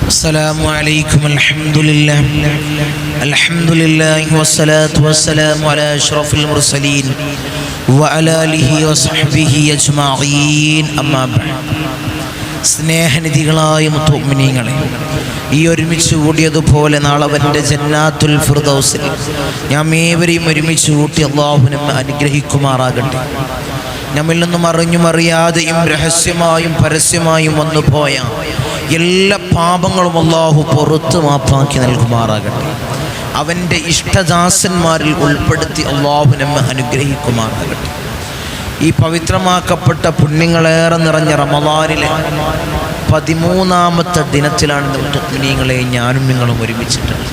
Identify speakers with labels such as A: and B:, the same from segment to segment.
A: السلام عليكم. الحمد لله والصلاة والسلام على أشرف المرسلين وعلى آله وصحبه أجمعين. أما بعد. സ്നേഹനിധികളായ മുഅ്മിനീങ്ങളെ, ഈ ഒരുമിച്ച് കൂടിയതുപോലെ നാളെ അവൻ്റെ ജന്നാത്തുൽ ഫിർദൗസിൽ നാം ഏവരെയും ഒരുമിച്ച് കൂട്ടി അല്ലാഹു നമ്മെ അനുഗ്രഹിക്കുമാറാകട്ടെ. നമ്മിൽ നിന്നും അറിഞ്ഞും അറിയാതെയും രഹസ്യമായും പരസ്യമായും വന്നുപോയ എല്ലാ പാപങ്ങളും അല്ലാഹു പുറത്ത് മാപ്പാക്കി നൽകുമാറാകട്ടെ. അവൻ്റെ ഇഷ്ടദാസന്മാരിൽ ഉൾപ്പെടുത്തി അല്ലാഹു നമ്മെ അനുഗ്രഹിക്കുമാറാകട്ടെ. ഈ പവിത്രമാക്കപ്പെട്ട പുണ്യങ്ങളേറെ നിറഞ്ഞ റമളാനിലെ 13ാമത്തെ ദിനത്തിലാണ് മുഅ്മിനീങ്ങളെ ഞാനും നിങ്ങളും ഒരുമിച്ചിട്ടുള്ളത്.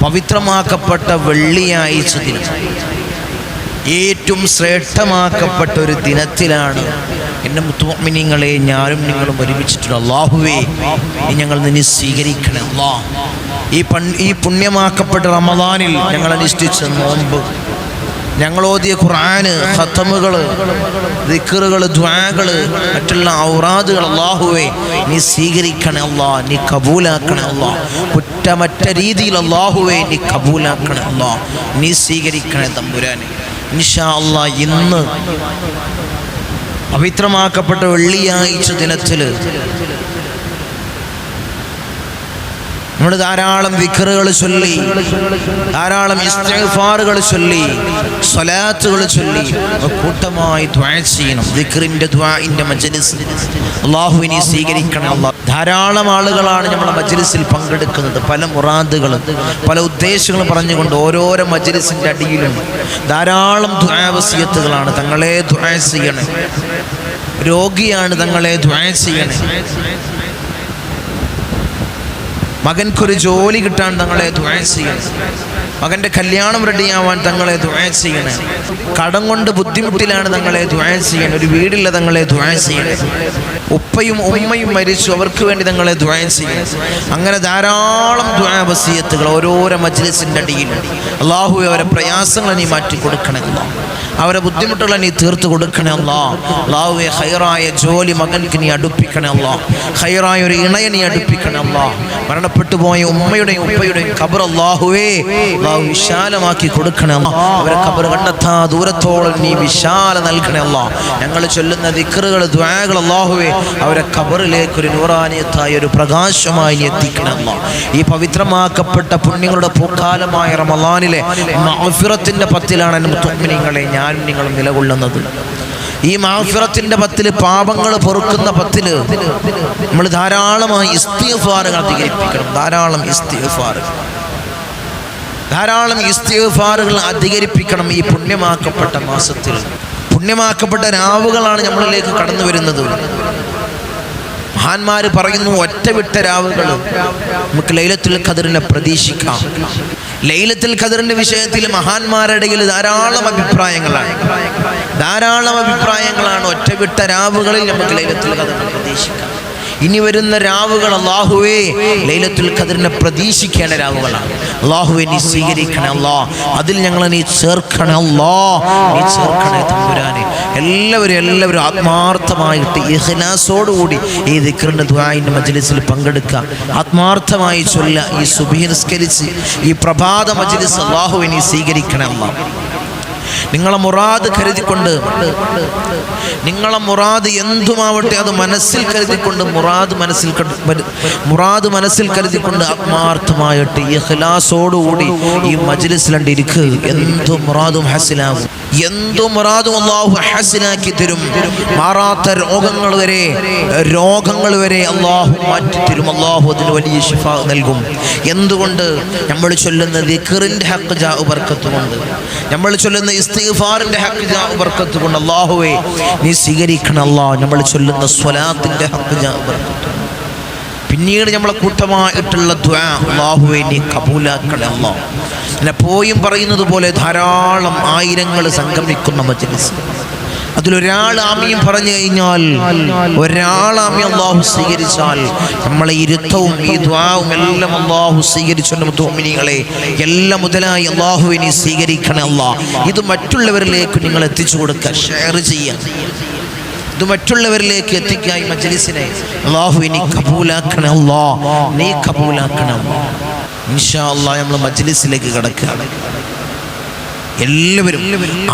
A: പവിത്രമാക്കപ്പെട്ട വെള്ളിയാഴ്ച ദിനം, ഏറ്റവും ശ്രേഷ്ഠമാക്കപ്പെട്ട ഒരു ദിനത്തിലാണ് എൻ്റെ മുഅ്മിനീങ്ങളെ ഞാനും നിങ്ങളും ഒരുമിച്ചിട്ടുള്ളത്. അല്ലാഹുവേ, നീ ഞങ്ങൾ നിന്നെ സ്വീകരിക്കണേ. അല്ലാഹ്, ഈ പുണ്യമാക്കപ്പെട്ട റമളാനിൽ ഞങ്ങൾ അനുഷ്ഠിച്ച നോമ്പ്, ഞങ്ങളോതിയ ഖുർആന്, ഖത്തമുകൾ, ദിക്റുകൾ, ദുആകൾ, മറ്റുള്ള ഔറാദുകൾ അല്ലാഹുവേ നീ സ്വീകരിക്കണേ. അല്ലാഹ്, നീ കബൂലാക്കണേ. അല്ലാഹ്, കുറ്റമറ്റ രീതിയിൽ അല്ലാഹുവേ നീ കബൂലാക്കണേ. അല്ലാഹ്, നീ സ്വീകരിക്കണേ തമ്പുരാനെ. ഇൻഷാ അല്ലാഹ് ഇന്ന് പവിത്രമാക്കപ്പെട്ട വെള്ളിയാഴ്ച ദിനത്തിൽ നമ്മൾ ധാരാളം ദിക്റുകൾ ചൊല്ലി, ധാരാളം ഇസ്തിഗ്ഫാറുകൾ ചൊല്ലി, സ്വലാത്തുകൾ ചൊല്ലി കൂട്ടമായി ദുആ ചെയ്യണം. ദിക്റിന്റെ ദുആഇന്റെ മജ്ലിസ് അല്ലാഹുവിനെ സ്വീകരിക്കണം. അല്ലാഹ്, ധാരാളം ആളുകളാണ് നമ്മുടെ മജ്ലിസിൽ പങ്കെടുക്കുന്നത്. പല മുറാദുകളും പല ഉദ്ദേശങ്ങളും പറഞ്ഞുകൊണ്ട് ഓരോരോ മജ്ലിസിന്റെ അടിയിലും ധാരാളം ദുആ വസിയത്തുകളാണ്. തങ്ങളെ ദുആ ചെയ്യണേ. രോഗിയാണ്, തങ്ങളെ ദുആ ചെയ്യണേ. മകൻക്കൊരു ജോലി കിട്ടാൻ തങ്ങളെ ദുആ ചെയ്യണം. മകൻ്റെ കല്യാണം റെഡിയാവാൻ തങ്ങളെ ദുആ ചെയ്യണം. കടം കൊണ്ട് ബുദ്ധിമുട്ടിലാണ് തങ്ങളെ ദുആ ചെയ്യണം. ഒരു വീടില്ല, തങ്ങളെ ദുആ ചെയ്യണം. ഉപ്പയും ഉമ്മയും മരിച്ചു, അവർക്ക് വേണ്ടി തങ്ങളെ ദുആ ചെയ്യണം. അങ്ങനെ ധാരാളം ദുആ വസിയത്തുകൾ ഓരോരോ മജ്ലിസിൻ്റെ അടിയിൽ. അല്ലാഹുവേ, അവരെ പ്രയാസങ്ങൾ നീ മാറ്റി കൊടുക്കണേ. അവരെ ബുദ്ധിമുട്ടുകൾ നീ തീർത്തു കൊടുക്കണേ. അല്ലാഹുവേ, ഖൈറായ ജോലി മകൻക്ക് നീ അടുപ്പിക്കണേ. ഖൈറായ ഒരു ഇണയെ നീ അടുപ്പിക്കണേ. മരണപ്പെട്ടു പോയ ഉമ്മയുടെയും ഉപ്പയുടെയും ഖബർ അല്ലാഹുവേ വിശാലമാക്കി കൊടുക്കണേ. അവരെ ഖബർ കണ്ടെത്താ ദൂരത്തോളം നീ വിശാല നൽകണേ. ഞങ്ങൾ ചൊല്ലുന്ന ദിക്റുകൾ, ദുആകൾ അല്ലാഹുവേ അവരെ ഖബറിലേക്ക് ഒരു നൂറാനിയത്തായ ഒരു പ്രകാശമായി നീ എത്തിക്കണേ. ഈ പവിത്രമാക്കപ്പെട്ട പുണ്യങ്ങളുടെ പൂക്കാലമായ റമളാനിലെ മഗ്ഫിറത്തിന്റെ 10ലാണ് മുഅ്മിനീങ്ങളെ ഞാനും നിങ്ങളും നിലകൊള്ളുന്നത്. ഈ മഗ്ഫിറത്തിന്റെ 10, പാപങ്ങൾ പൊറുക്കുന്ന 10 നമ്മൾ ധാരാളമായി ഇസ്തിഗ്ഫാറുകൾ അധികരിപ്പിക്കണം. ധാരാളം ഇസ്തിഗ്ഫാറുകൾ അധികരിപ്പിക്കണം. ഈ പുണ്യമാക്കപ്പെട്ട മാസത്തിൽ പുണ്യമാക്കപ്പെട്ട രാവുകളാണ് നമ്മളിലേക്ക് കടന്നു വരുന്നത്. മഹാന്മാര് പറയുന്നു, ഒറ്റവിട്ട രാവുകൾ നമുക്ക് ലൈലത്തുൽ ഖദറിനെ പ്രതീക്ഷിക്കാം. ലൈലത്തുൽ ഖദറിന്റെ വിഷയത്തിൽ മഹാന്മാരുടെ ഇടയിൽ ധാരാളം അഭിപ്രായങ്ങളാണ്. ഒറ്റവിട്ട രാവുകളിൽ നമുക്ക് ലൈലത്തുൽ ഖദറിനെ പ്രതീക്ഷിക്കാം. ഇനി വരുന്ന രാവുകൾ അല്ലാഹുവേ ലൈലത്തുൽ ഖദറിനെ പ്രതീക്ഷിക്കേണ്ട രാവുകളാണ്. അല്ലാഹുവേ, നീ സ്വീകരിക്കണേ. അതിൽ ഞങ്ങളെ നീ ചേർക്കണേ. നീ ചേർക്കണേ തമ്പുരാനെ. എല്ലാവരും ആത്മാർത്ഥമായിട്ട് ഇഖ്ലാസോടുകൂടി ഈ ദിക്റിന്റെ ദുആഇന്റെ മജ്ലിസിൽ പങ്കെടുക്കുക. ആത്മാർത്ഥമായി ചൊല്ല. ഈ സുബ്ഹി നിസ്കരിച്ച് ഈ പ്രഭാത മജ്ലിസ് അല്ലാഹുവേ നീ സ്വീകരിക്കണേ. നിങ്ങളെ മുറാദ് കരുതിക്കൊണ്ട്, നിങ്ങളെ മുറാദ് എന്തുമാവട്ടെ അത് മനസ്സിൽ കരുതിക്കൊണ്ട്, മുറാദ് മനസ്സിൽ കരുതിക്കൊണ്ട് ആത്മാർത്ഥമായിട്ട് ഇഖ്ലാസോടുകൂടി ഈ മജ്ലിസിൽ ഇരിക്കുക. എന്തു മുറാദും ഹസിലാകും. എന്തു മുറാദും അല്ലാഹു ഹസിനാക്കി തരും. മാറാത്ത രോഗങ്ങൾ വരെ അല്ലാഹു മാറ്റിത്തരും. അല്ലാഹു അതിന് വലിയ ശിഫ നൽകും. എന്തുകൊണ്ട്? നമ്മൾ ചൊല്ലുന്ന ദിക്റിന്റെ ഹഖ് ജാ ബർക്കത്ത് കൊണ്ട്, നമ്മൾ ചൊല്ലുന്ന ഇസ്തിഗ്ഫാറിന്റെ ഹഖ് ജാ ബർക്കത്ത് കൊണ്ട് അല്ലാഹുവേ നീ സ്വീകരിക്കണം. നമ്മൾ ചൊല്ലുന്ന സ്വലാത്തിന്റെ ഹഖ് ജാ ബർക്കത്ത്. പിന്നീട് നമ്മളെ കൂട്ടമായിട്ടുള്ള ദുആ അല്ലാഹുവേ നീ കബൂലാക്കണേ. എന്നെ പോയും പറയുന്നത് പോലെ ധാരാളം ആയിരങ്ങൾ സംഗമിക്കുന്ന മജ്ലിസ്, അതിലൊരാൾ ആമീൻ പറഞ്ഞു കഴിഞ്ഞാൽ, ഒരാൾ ആമീൻ അല്ലാഹു സ്വീകരിച്ചാൽ നമ്മളെ ഇരുത്തവും ഈ ദുആവും എല്ലാം അല്ലാഹു സ്വീകരിച്ചുകൊണ്ട് മുഅ്മിനീങ്ങളെ എല്ലാം മുതലായി അല്ലാഹുവിനെ സ്വീകരിക്കണേ അല്ലാഹ്. ഇത് മറ്റുള്ളവരിലേക്ക് നിങ്ങൾ എത്തിച്ചു കൊടുക്കുക, ഷെയർ ചെയ്യുക. ഇത് മറ്റുള്ളവരിലേക്ക് എത്തിക്കുക. ഈ മജ്ലിസിനെ അല്ലാഹു നീ കബൂലാക്കണേ അല്ലാഹ്, നീ കബൂലാക്കണേ അല്ലാഹ്. ഇൻഷാ അല്ലാഹ് നമ്മൾ മജ്ലിസിലേക്ക് കടക്കുകയാണ്. എല്ലാവരും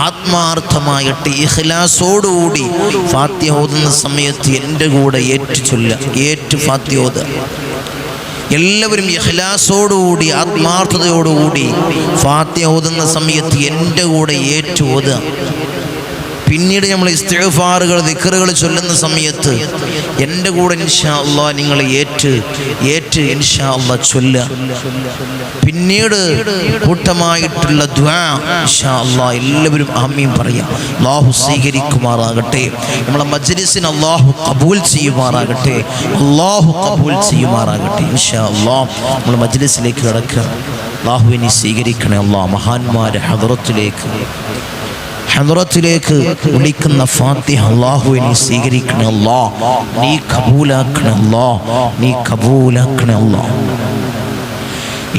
A: ആത്മാർത്ഥമായിട്ട് ഇഖ്ലാസോടുകൂടി ഫാത്തിഹ ഓതുന്ന സമയത്ത് എൻ്റെ കൂടെ ഏറ്റു ഫാത്തിഹ ഓതുക. എല്ലാവരും ഇഖ്ലാസോടുകൂടി ആത്മാർത്ഥതയോടുകൂടി ഫാത്തിഹ ഓതുന്ന സമയത്ത് എൻ്റെ കൂടെ ഏറ്റു ഓതുക. പിന്നീട് നമ്മൾ ഇസ്തിഗ്ഫാറുകൾ ദിക്റുകൾ ചൊല്ലുന്ന സമയത്ത് എൻ്റെ കൂടെ ഇൻഷാ അല്ലാഹ് നിങ്ങൾ ഏറ്റ് ഇൻഷാ അല്ലാഹ് ചൊല്ലുക. പിന്നീട് കൂട്ടമായിട്ടുള്ള ദുആ ഇൻഷാ അല്ലാഹ് എല്ലാവരും ആമീൻ പറയാം. അല്ലാഹു സ്വീകരിക്കുമാറാകട്ടെ, നമ്മളെ മജ്ലിസിനെ അല്ലാഹു ഖബൂൽ ചെയ്യുമാറാകട്ടെ, അല്ലാഹു ഖബൂൽ ചെയ്യുമാറാകട്ടെ. ഇൻഷാ അല്ലാഹ് നമ്മൾ മജ്ലിസിലേക്ക് കടക്കുക. അല്ലാഹുവിനെ സ്വീകരിക്കണേ അല്ലാഹ്. മഹാന്മാരെ ഹദ്റത്തിലേക്ക് വിളിക്കുന്ന ഫാത്തിഹ അല്ലാഹുവിനെ സ്വീകരിക്കണേ അല്ലാഹ്, നീ കബൂലാക്കണേ അല്ലാഹ്, നീ കബൂലാക്കണേ അല്ലാഹ്.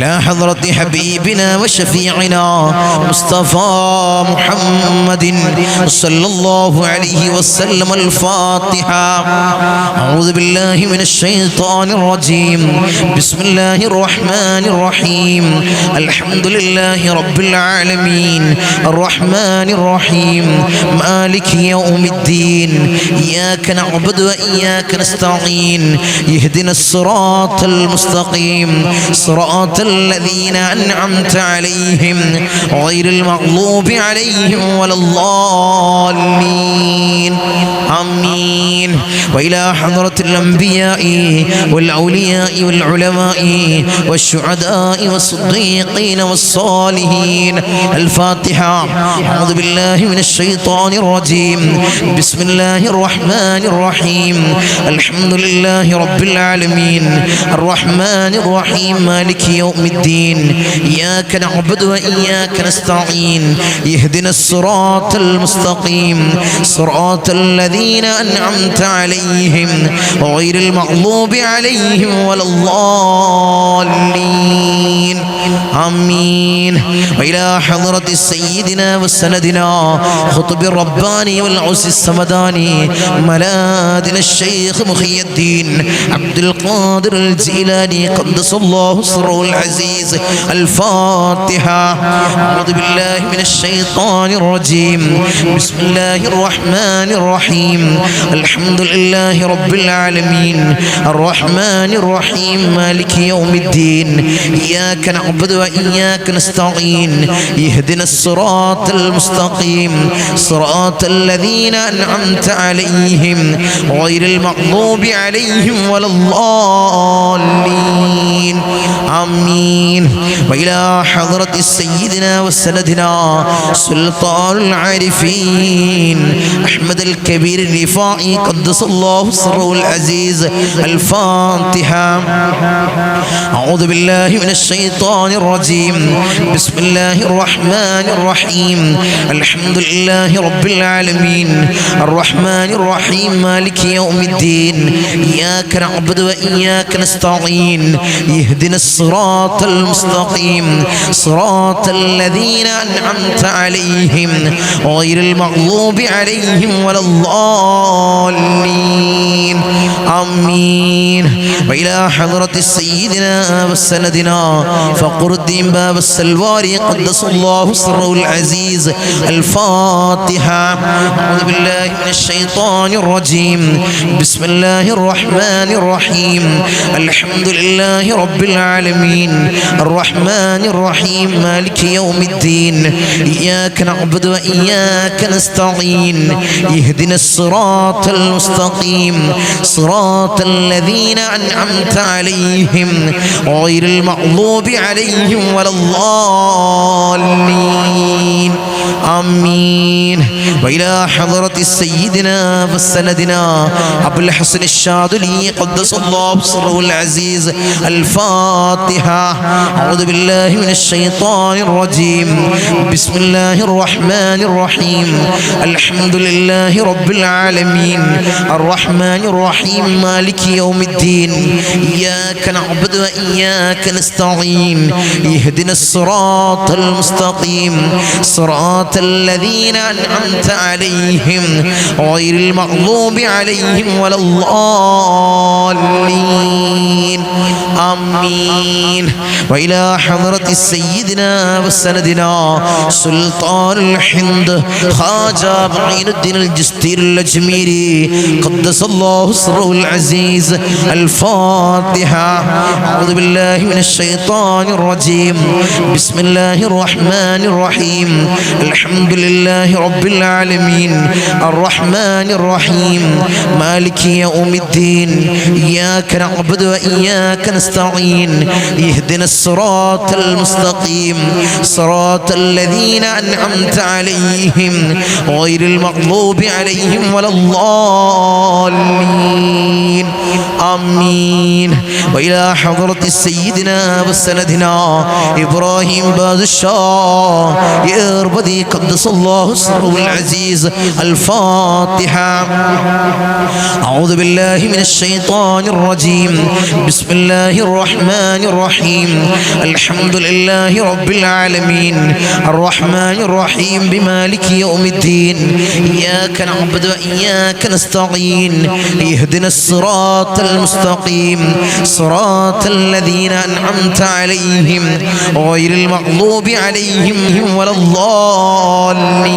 A: لا حضرة حبيبنا وشفيعنا مصطفى محمد صلى الله عليه وسلم. الفاتحة. أعوذ بالله من الشيطان الرجيم. بسم الله الرحمن الرحيم. الحمد لله رب العالمين الرحمن الرحيم مالك يوم الدين إياك نعبد وإياك نستعين اهدنا الصراط المستقيم صراط الذين أنعمت عليهم غير المغضوب عليهم ولا الضالين. آمين. وإلى حضرة الأنبياء والأولياء والعلماء والشهداء والصديقين والصالحين. الفاتحة. أعوذ بالله من الشيطان الرجيم. بسم الله الرحمن الرحيم. الحمد لله رب العالمين الرحمن الرحيم مالك يوم الدين إياك نعبد وإياك نستعين اهدنا الصراط المستقيم صراط الذين أنعمت عليهم غير المغضوب عليهم ولا الضالين. آمين. وإلى حضرة سيدنا وسندنا خطب الرباني والعز السمداني ملاذنا الشيخ محي الدين عبد القادر الجيلاني قدس الله سره العزيز. الفاتحة. أعوذ بالله من الشيطان الرجيم. بسم الله الرحمن الرحيم. الحمد لله رب العالمين الرحمن الرحيم مالك يوم الدين إياك نعبد وإياك نستعين اهدنا الصراط المستقيم صراط الذين أنعمت عليهم غير المغضوب عليهم ولا الضالين. آمين. وإلى حضرة سيدنا وسندنا سلطان العارفين أحمد الكبير الرفاعي قدس الله سره العزيز. الفاتحة. أعوذ بالله من الشيطان الرجيم. بسم الله الرحمن الرحيم. الحمد لله رب العالمين الرحمن الرحيم مالك يوم الدين إياك نعبد وإياك نستعين اهدنا الصراط المستقيم صراط الذين أنعمت عليهم غير المغضوب عليهم ولا الضالين. آمين. وإلى حضرة سيدنا وسندنا فقر الدين باب السلواري قدس الله سره العزيز. الفاتحة. أعوذ بالله من الشيطان الرجيم. بسم الله الرحمن الرحيم. الحمد لله رب العالمين الرحمن الرحيم مالك يوم الدين إياك نعبد وإياك نستعين اهدنا الصراط المستقيم صراط الذين أنعمت عليهم غير المغضوب عليهم ولا الضالين. آمين. وإلى حضرة سيدنا وسندنا أبو الحسن الشاذلي قدس الله سره العزيز الفاتحة. أعوذ بالله من الشيطان الرجيم. بسم الله الرحمن الرحيم. الحمد لله رب العالمين الرحمن الرحيم مالك يوم الدين إياك نعبد وإياك نستعين اهدنا الصراط المستقيم صراط الذين أنعمت عليهم غير المغضوب عليهم ولا الضالين آمين. وإلى حضرة سيدنا وسندنا سلطان الهند خواجة معين الدين الجستير الأجميري قدس الله سره العزيز الفاتحة. أعوذ بالله من الشيطان الرجيم. بسم الله الرحمن الرحيم. الحمد لله رب العالمين الرحمن الرحيم مالك يوم الدين إياك نعبد وإياك نستعين اهدنا الصراط المستقيم صراط الذين أنعمت عليهم غير المغضوب عليهم ولا الضالين آمين. وإلى حضرة سيدنا وسندنا إبراهيم بادشاه يربدي قدس الله سره العزيز الفاتحة. أعوذ بالله من الشيطان الرجيم. بسم الله الرحمن الرحيم. الحمد لله رب العالمين الرحمن الرحيم بمالك يوم الدين إياك نعبد وإياك نستعين اهدنا الصراط المستقيم صراط الذين أنعمت عليهم غير المغضوب عليهم ولا الضالين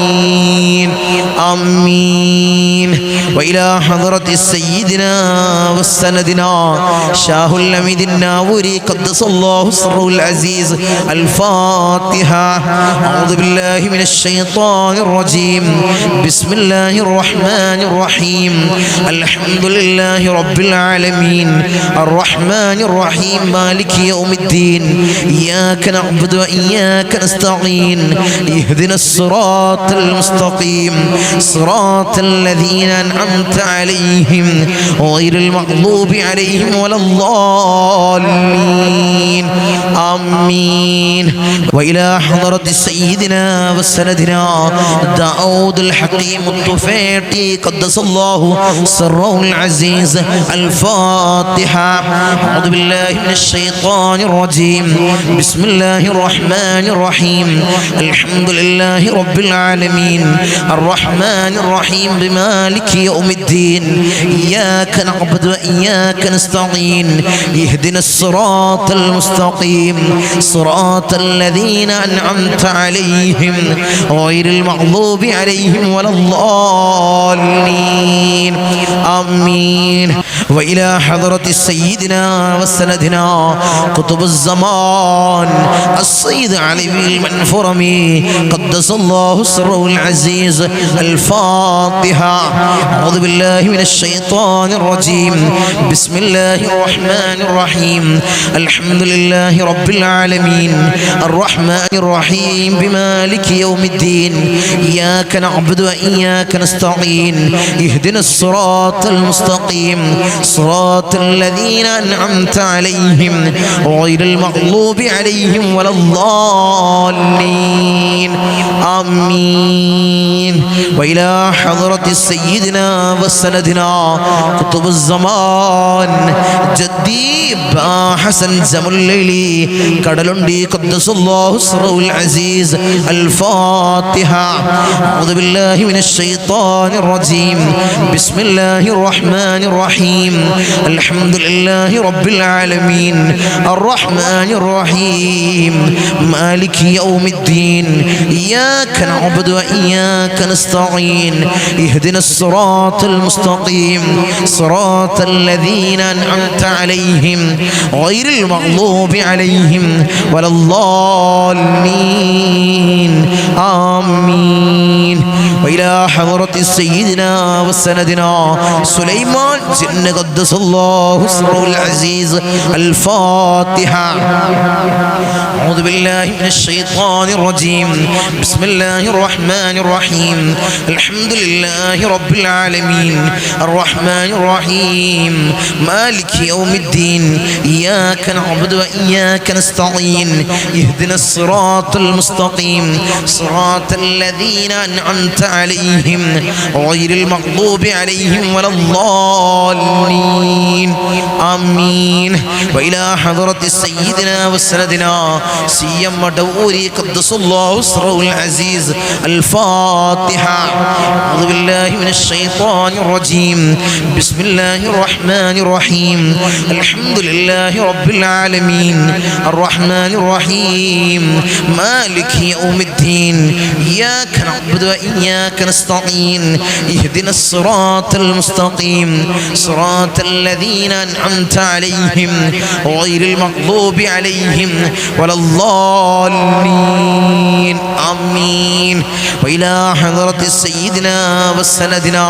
A: آمين. وإلى حضرة سيدنا وسندنا شاه الأميد الناوري قدس الله سره العزيز الفاتحة. أعوذ بالله من الشيطان الرجيم. بسم الله الرحمن الرحيم. الحمد لله رب العالمين الرحمن الرحيم مالك يوم الدين إياك نعبد وإياك نستعين اهدنا الصراط المستقيم صراط الذين أنعمت عليهم غير المغضوب عليهم ولا الضالين آمين. وإلى حضرة سيدنا وسندنا داود الحكيم الطفيلي قدس الله سره العزيز الفاتحة. أعوذ بالله من الشيطان الرجيم. بسم الله الرحمن الرحيم. الحمد لله رب العالمين الرحمن الرحيم بمالك يوم الدين إياك نعبد وإياك نستعين اهدنا الصراط المستقيم صراط الذين أنعمت عليهم غير المغضوب عليهم ولا الضالين آمين. وإلى حضرة سيدنا وسندنا قطب الزمان السيد علي المنفرمي قدس الله سره العزيز الفاتحة. أعوذ بالله من الشيطان الرجيم. بسم الله الرحمن الرحيم. الحمد لله رب العالمين الرحمن الرحيم بمالك يوم الدين إياك نعبد وإياك نستعين اهدنا الصراط المستقيم صراط الذين أنعمت عليهم غير المغضوب عليهم ولا الضالين آمين. وإلى حضرة سيدنا وسندنا قطب الزمان جدي با حسن زمليلي كدلندي قدس الله سره العزيز الفاتحة. أعوذ بالله من الشيطان الرجيم. بسم الله الرحمن الرحيم. الحمد لله رب العالمين الرحمن الرحيم مالك يوم الدين إياك نعبد وإياك نستعين اهدنا الصراط المستقيم صراط الذين أنعمت عليهم غير المغضوب عليهم ولا الضالين آمين. وإلى حضرة سيدنا وسندنا سليمان جن قدس الله سره العزيز. الفاتحة. أعوذ بالله من الشيطان الرجيم. بسم الله الرحمن الرحيم. الحمد لله رب العالمين الرحمن الرحيم مالك يوم الدين إياك نعبد وإياك نستعين اهدنا الصراط المستقيم صراط الذين أنعمت عليهم غير المغضوب عليهم ولا الضالين آمين. وإلى حضرة سيدنا وسندنا سيما مدوري قدس الله سره العزيز. الفاتحة. أعوذ بالله من الشيطان الرجيم. بسم الله الرحمن الرحيم. الحمد لله رب العالمين الرحمن الرحيم مالك يوم الدين إياك نعبد وإياك نستعين اهدنا الصراط المستقيم صراط الذين أنعمت عليهم غير المغضوب عليهم ولا الضالين آمين. وإلى حضرة سيدنا وسندنا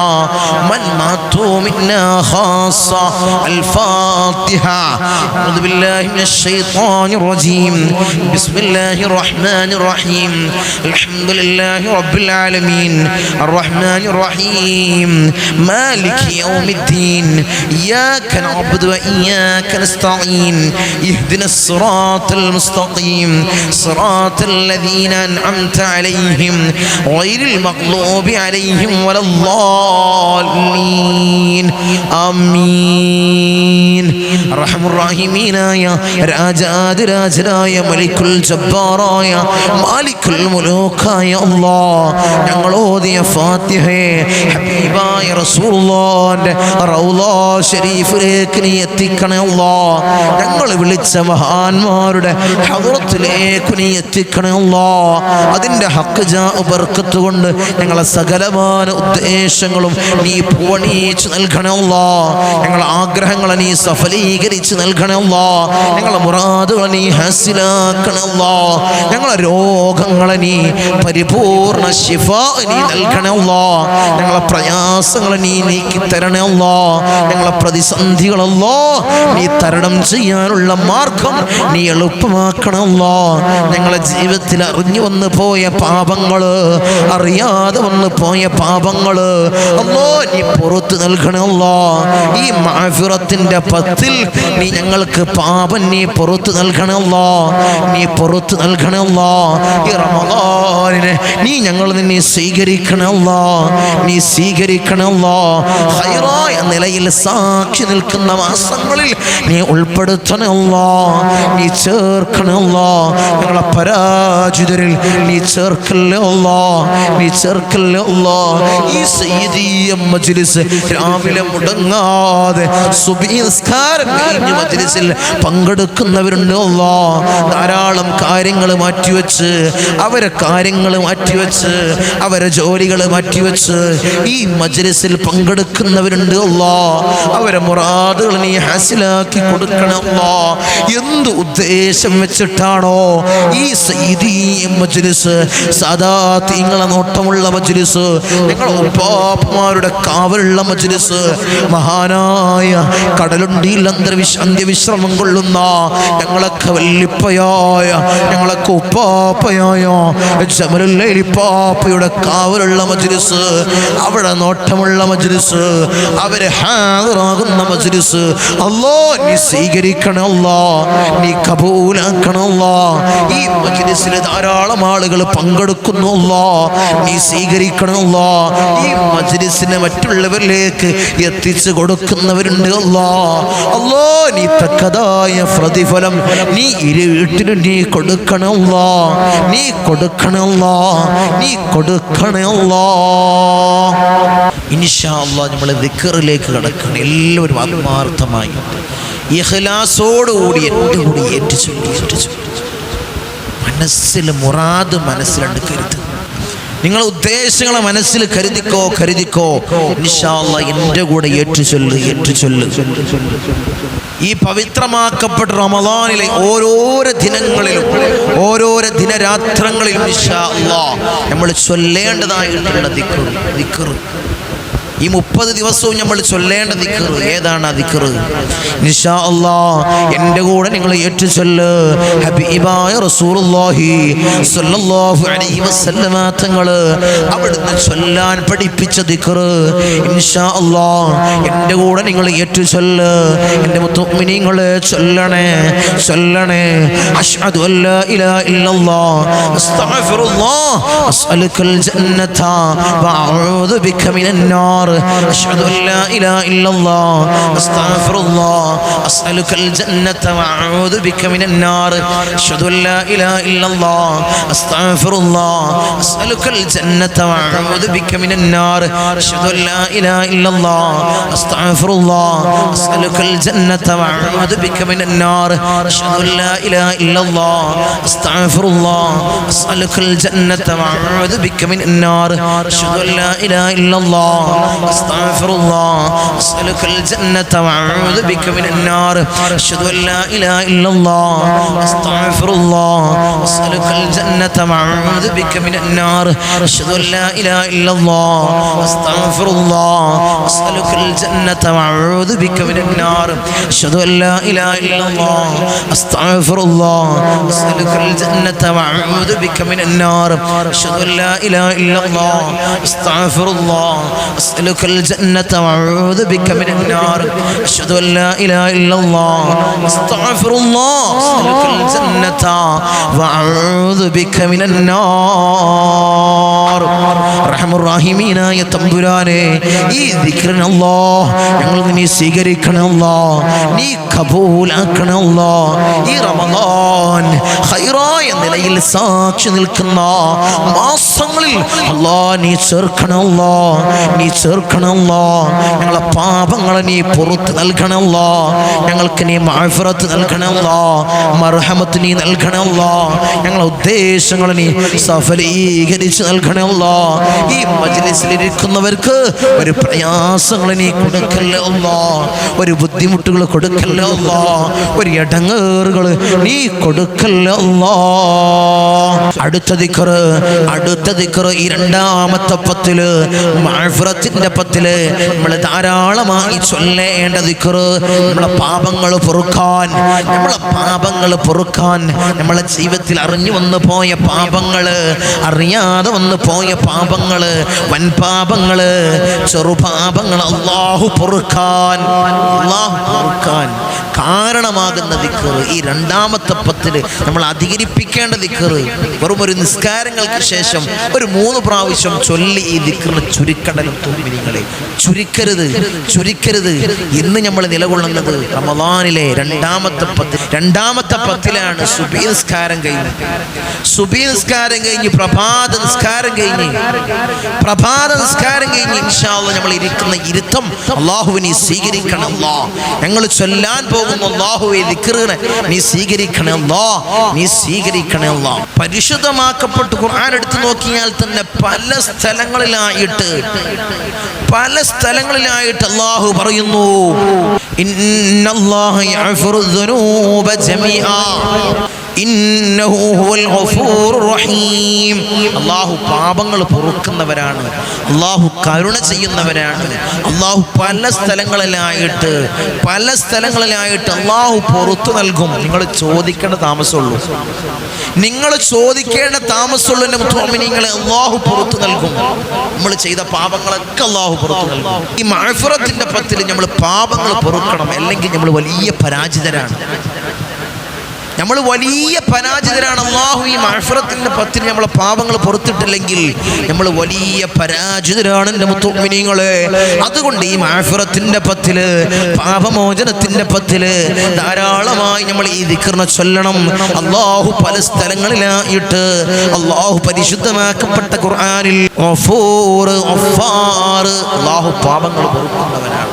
A: من ماتوا منا خاصة. الفاتحة. أعوذ بالله من الشيطان الرجيم. بسم الله الرحمن الرحيم. الحمد لله رب العالمين الرحمن الرحيم مالك يوم الدين إياك نعبد وإياك نستعين اهدنا الصراط المستقيم صراط الذين أنعمت عليهم غير المغضوب عليهم ولا الضالين آمين. അർഹമുർ റഹീമീനായ രാജാതിരാജനായ മലിക്കുൽ ജബ്ബാറായ മാലിക്കുൽ മുലൂക്കായ അല്ലാഹ്, ഞങ്ങൾ ഓതിയ ഫാത്തിഹയെ ഹബീബായ റസൂലുള്ളാഹിന്റെ റൗള ശരീഫിലേക്ക് നീ എത്തിക്കണേ അല്ലാഹ്. ഞങ്ങൾ വിളിച്ച മഹാന്മാരുടെ ഹദ്റത്തിലേക്ക് നീ എത്തിക്കണേ അല്ലാഹ്. അതിൻ്റെ ഹഖ് ജാ ബർക്കത്ത് കൊണ്ട് ഞങ്ങളെ സകലമായ ഉദ്ദേശങ്ങളും നീ പൂവണിയിച്ച് നൽകണേ അല്ലാഹ്. ഞങ്ങളെ ആഗ്രഹങ്ങളെ നീ സഫലീകരിച്ച് നൽകണേ അല്ലാഹ്. ഞങ്ങളെ മുറാദുകളെ നീ ഹാസിലാക്കണേ അല്ലാഹ്. ഞങ്ങളെ രോഗങ്ങളെ നീ പരിപൂർണ ശിഫ നീ നൽകണേ അല്ലാഹ്. ഞങ്ങളെ പ്രയാസങ്ങളെ നീ നീക്കി തരണേ അല്ലാഹ്. ഞങ്ങളെ പ്രതിസന്ധികളല്ലോ നീ തരണം ചെയ്യാനുള്ള മാർഗം നീ എളുപ്പമാക്കണേ അല്ലാഹ്. ഞങ്ങളെ ജീവിതത്തിൽ അറിഞ്ഞു വന്നു പോയ പാപങ്ങള്, അറിയാതെ വന്നു പോയ പാപങ്ങള് അല്ലാ നീ പുറത്തു നൽകണേ അല്ലാഹ്. ഈ മഅഫിറത്തിന്റെ പത്തിൽ നീ ഞങ്ങൾക്ക് പാപം നീ പുറത്തു നൽകണേ അല്ലാഹ്. നീ പുറത്തു നൽകണേ അല്ലാഹ്. ഈ റമളാനിനെ നീ ഞങ്ങൾ നിന്നെ സ്വീകരിക്കണേ അല്ലാഹ്. നീ സ്വീകരിക്കണേ അല്ലാഹ്. ഖൈറായ നിലയിൽ സാക്ഷി നിൽക്കുന്ന മാസങ്ങളിൽ നീ ഉൾപ്പെടുത്തണേ അല്ലാഹ്. നീ ചേർക്കണേ അല്ലാഹ്. ഞങ്ങളെ പരാജിതരിൽ നീ ചേർക്കല്ലേ അല്ലാഹ്. നീ ചേർക്കല്ലേ അല്ലാഹ്. ഈ സയ്യിദിയ മജ്ലിസ് രാവിലെ മുടങ്ങാതെ സുബ്ഹി നിസ്കാരം കഴിഞ്ഞ് മജ്ലിസിൽ പങ്കെടുക്കുന്നവരുണ്ട് അല്ലാഹ്. ധാരാളം കാര്യങ്ങൾ മാറ്റിവെച്ച്, അവരെ കാര്യങ്ങൾ മാറ്റിവെച്ച്, അവരെ ജോലികൾ മാറ്റിവെച്ച് ഈ മജ്ലിസിൽ പങ്കെടുക്കുന്നവരുണ്ട് അല്ലാഹ്. അവരെ മുറാദുകൾ നീ ഹാസിലാക്കി കൊടുക്കണം അല്ലാഹ്. എന്ത് ഉദ്ദേശം വെച്ചിട്ടാണോ ഈ സയ്യിദിയ മജ്ലിസ്, സാദാത്യങ്ങളെ നോട്ടമുള്ള മജ്ലിസ്, ഞങ്ങളെ ഉപ്പാപ്പമാരുടെ കാവലുള്ള മജ്ലിസ്, മഹാനായ കടലുണ്ടിയിൽ അന്ത്യവിശ്രമം കൊള്ളുന്ന ഞങ്ങളൊക്കെ വല്ലിപ്പയായ, ഞങ്ങളൊക്കെ ഉപ്പാപ്പയായ ജമലുല്ലൈലിപ്പാപ്പയുടെ കാവലുള്ള മജ്ലിസ്, അവിടെ നോട്ടമുള്ള മജ്ലിസ്, അവരെ ഹാദിറാകുന്ന മജ്ലിസ് അല്ലാഹ് നീ സ്വീകരിക്കണം അല്ലാഹ്. നീ കബൂലാക്കണം അല്ലാഹ്. ഈ മജ്ലിസിൽ ധാരാളം ആളുകൾ പങ്കെടുക്കുന്നു അല്ലാഹ്. നീ സ്വീകരിക്കണം അല്ലാഹ്. ഈ മജ്ലിസിനെ മറ്റുള്ളവരിലേക്ക് എത്തിച്ചു കൊടുക്കുന്നവരുണ്ട് അല്ലാഹ്. അല്ലാഹ് നീ തക്കതായ പ്രതിഫലം നീ ഇരു വീട്ടിലും നീ കൊടുക്കണം അല്ലാഹ്. നീ കൊടുക്കണം അല്ലാഹ്. നീ കൊടുക്കണം അല്ലാഹ്. ഇൻഷാ അല്ലാഹ് നമ്മൾ ദിക്റിലേക്ക് കടക്കണം. എല്ലാവരും ആത്മാർത്ഥമായി ഇഖ്ലാസോടുകൂടി എൻ്റെ കൂടി ഏറ്റുചൊല്ലി മനസ്സിൽ മുറാദ് മനസ്സിലെടുക്കരുത്. നിങ്ങളെ ഉദ്ദേശങ്ങളെ മനസ്സിൽ കരുതിക്കോ. ഇൻഷാ അല്ലാഹ് എൻ്റെ കൂടെ ഏറ്റുചൊല്ല്. ഈ പവിത്രമാക്കപ്പെട്ട റമദാനിലെ ഓരോരോ ദിനങ്ങളിലും ഓരോരോ ദിനരാത്രങ്ങളിലും ഇൻഷാ അല്ലാഹ് നമ്മൾ ചൊല്ലേണ്ടതായിട്ടുള്ള ദിക്ർ ഈ 30 ദിവസവും നമ്മൾ ചൊല്ലേണ്ട ദിക്ർ ഏതാണ്? ആ ദിക്ർ ഇൻഷാ അല്ലാഹ് എൻ്റെ കൂടെ നിങ്ങൾ ഏറ്റുചൊല്ല്. ഹബീബായ റസൂലുള്ളാഹി സ്വല്ലല്ലാഹു അലൈഹി വസല്ലമ തങ്ങൾ അവിടുന്ന് ചൊല്ലാൻ പഠിപ്പിച്ച ദിക്ർ ഇൻഷാ അല്ലാഹ് എൻ്റെ കൂടെ നിങ്ങൾ ഏറ്റുചൊല്ല്. എൻ്റെ മുഅ്മിനീങ്ങളെ ചൊല്ലണേ അശ്ഹദു അല്ലാ ഇലാഹ ഇല്ലല്ലാഹ് അസ്തഗ്ഫിറുല്ലാഹ് അസ്അലുക്കൽ ജന്നത വഅഊദു ബിക മിനൻ നാർ أشهد أن لا إله إلا الله أستغفر الله أسألك الجنة وأعوذ بك من النار أشهد أن لا إله إلا الله أستغفر الله أسألك الجنة وأعوذ بك من النار أشهد أن لا إله إلا الله أستغفر الله أسألك الجنة وأعوذ بك من النار أشهد أن لا إله إلا الله أستغفر الله أسألك الجنة وأعوذ بك من النار أشهد أن لا إله إلا الله أستغفر الله أسألك الجنة وأعوذ بك من النار أشهد أن لا إله إلا الله أستغفر الله أسألك الجنة وأعوذ بك من النار أشهد أن لا إله إلا الله أستغفر الله أسألك الجنة وأعوذ بك من النار أشهد أن لا إله إلا الله أستغفر الله أسألك الجنة وأعوذ بك من النار أشهد أن لا إله إلا الله أستغفر الله أسألك الجنة وأعوذ بك من النار أشهد أن لا إله إلا الله أستغفر الله أسألك الجنة وأعوذ بك من النار റഹ്മാൻ റഹീമീനായ തമ്പുരാനെ ഈ ദിക്റിനെ അല്ലാഹ് ഞങ്ങൾ നീ സ്വീകരിക്കണം അല്ലാഹ്, നീ കബൂലാക്കണം അല്ലാഹ്. ഈ റമദാൻ ഖൈറായ നിലയിൽ സാക്ഷി നിൽക്കുന്ന മാസങ്ങളിൽ അല്ലാഹ് നീ ചേർക്കണം അല്ലാഹ്, നീ ചേർക്കണം അല്ലാഹ്. ഞങ്ങളെ പാപങ്ങളെ നീ പുറത്ത് നൽകണം അല്ലാഹ്, ഞങ്ങൾക്ക് നീ മഅ്ഫിറത്ത് നൽകണം അല്ലാഹ്, മർഹമത്ത് നീ നൽകണം അല്ലാഹ്. ഞങ്ങളെ ഉദ്ദേശങ്ങളെ നീ സഫലീകരിച്ച് നൽകണം അല്ലാഹ്. ഈ മജ്ലിസിലിരിക്കുന്നവർക്ക് ഒരു പ്രയാസങ്ങളെ നീ കൊടുക്കല്ലേ അല്ലാഹ്, ഒരു ബുദ്ധിമുട്ടുകൾ കൊടുക്കല്ലേ അല്ലാഹ്, ഒരു ഇടങ്ങേറുകൾ നീ കൊടുക്കല്ലേ അല്ലാഹ്. അടുത്ത ദിക്ർ ഈ രണ്ടാമത്തെ പത്തില് മഅ്ഫിറത്തിന്റെ പത്തില് നമ്മൾ ധാരാളമായി ചൊല്ലേണ്ട ദിക്ർ നമ്മളെ പാപങ്ങൾ പൊറുക്കാൻ, നമ്മളെ ജീവിതത്തിൽ അറിഞ്ഞു വന്നു പോയ പാപങ്ങള്, അറിയാതെ വന്നു പോയ പാപങ്ങള്, വൻപാപങ്ങള്, ചെറുപാപങ്ങൾ അല്ലാഹു പൊറുക്കാൻ കാരണമാകുന്ന ദിക്ർ ഈ രണ്ടാമത്തെ പത്തില് നമ്മൾ അധികരിപ്പിക്കേണ്ട ദിക്ർ. വെറും ഒരു നിസ്കാരങ്ങൾക്ക് ശേഷം ഒരു 3 പ്രാവശ്യം ചൊല്ലി ഈ ദിക്റിന് ചുരുക്കടലും തോന്നിങ്ങളെ ചുരുക്കരുത്. ഇന്ന് നമ്മൾ നിലകൊള്ളുന്നത് റമദാനിലെ രണ്ടാമത്തെ പത്തിലാണ്. സുബഹി നിസ്കാരം കഴിഞ്ഞ് പ്രഭാത നിസ്കാരം കഴിഞ്ഞ് ഇൻഷാ അല്ലാഹ് നമ്മൾ ഇരിക്കുന്ന ഇരുത്തം അല്ലാഹുവിനെ സ്വീകരിക്കണം അല്ലാഹ്. ഞങ്ങൾ ചൊല്ലാൻ പോകുന്ന അല്ലാഹുവേ ദിക്റിനെ നീ സ്വീകരിക്കണം അല്ലാഹ്. പരിശുദ്ധമാക്കപ്പെട്ട് ഖുർആൻ എടുത്തു നോക്കിയാൽ തന്നെ പല സ്ഥലങ്ങളിലായിട്ട് അല്ലാഹു പറയുന്നു, ഇന്നല്ലാഹ യഗ്ഫിറു ദുനൂബ ജമീഅ ഇന്നഹു ഹുവൽ ഗഫൂറുർ റഹീം. അല്ലാഹു പാപങ്ങൾ പൊറുക്കുന്നവരാണ്, അല്ലാഹു കരുണ ചെയ്യുന്നവരാണ്. അല്ലാഹു പല സ്ഥലങ്ങളിലായിട്ട് അല്ലാഹു പുറത്തു നൽകും. നിങ്ങൾ ചോദിക്കേണ്ട താമസമുള്ളൂ എൻ്റെ മുഅ്മിനീങ്ങളെ, അല്ലാഹു പുറത്തു നൽകും. നമ്മൾ ചെയ്ത പാപങ്ങളൊക്കെ അല്ലാഹു പുറത്തു നൽകും. ഈ മഅ്ഫിറത്തിന്റെ പത്തിൽ നമ്മൾ പാപങ്ങൾ പൊറുക്കണം, അല്ലെങ്കിൽ നമ്മൾ വലിയ പരാജിതരാണ്. അല്ലാഹു ഈ മഅ്ഫിറത്തിന്റെ പത്തിൽ നമ്മളെ പാപങ്ങൾ പൊറുത്തിട്ടില്ലെങ്കിൽ നമ്മൾ വലിയ പരാജിതരാണ് എൻ്റെ മുഅ്മിനീങ്ങളെ. അതുകൊണ്ട് ഈ മഅ്ഫിറത്തിന്റെ പത്തില്, പാപമോചനത്തിന്റെ പത്തില് ധാരാളമായി നമ്മൾ ഈ ദിക്റിനെ ചൊല്ലണം. അല്ലാഹു പല സ്ഥലങ്ങളിലായിട്ട് അല്ലാഹു പരിശുദ്ധമാക്കപ്പെട്ട ഖുർആനിൽ ഗഫൂർ, ഗഫാർ, അല്ലാഹു പാപങ്ങൾ പൊറുക്കുന്നവനാണ്.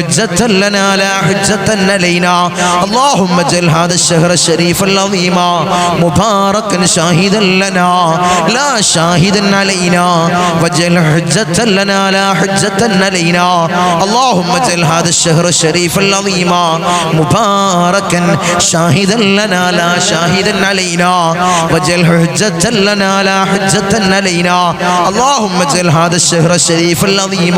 A: حجة لنا لا حجة علينا اللهم اجعل هذا الشهر الشريف العظيم مباركا شاهدا لنا لا شاهدا علينا واجعل حجة لنا لا حجة علينا اللهم اجعل هذا الشهر الشريف العظيم مباركا شاهدا لنا لا شاهدا علينا واجعل حجة لنا لا حجة علينا اللهم اجعل هذا الشهر الشريف العظيم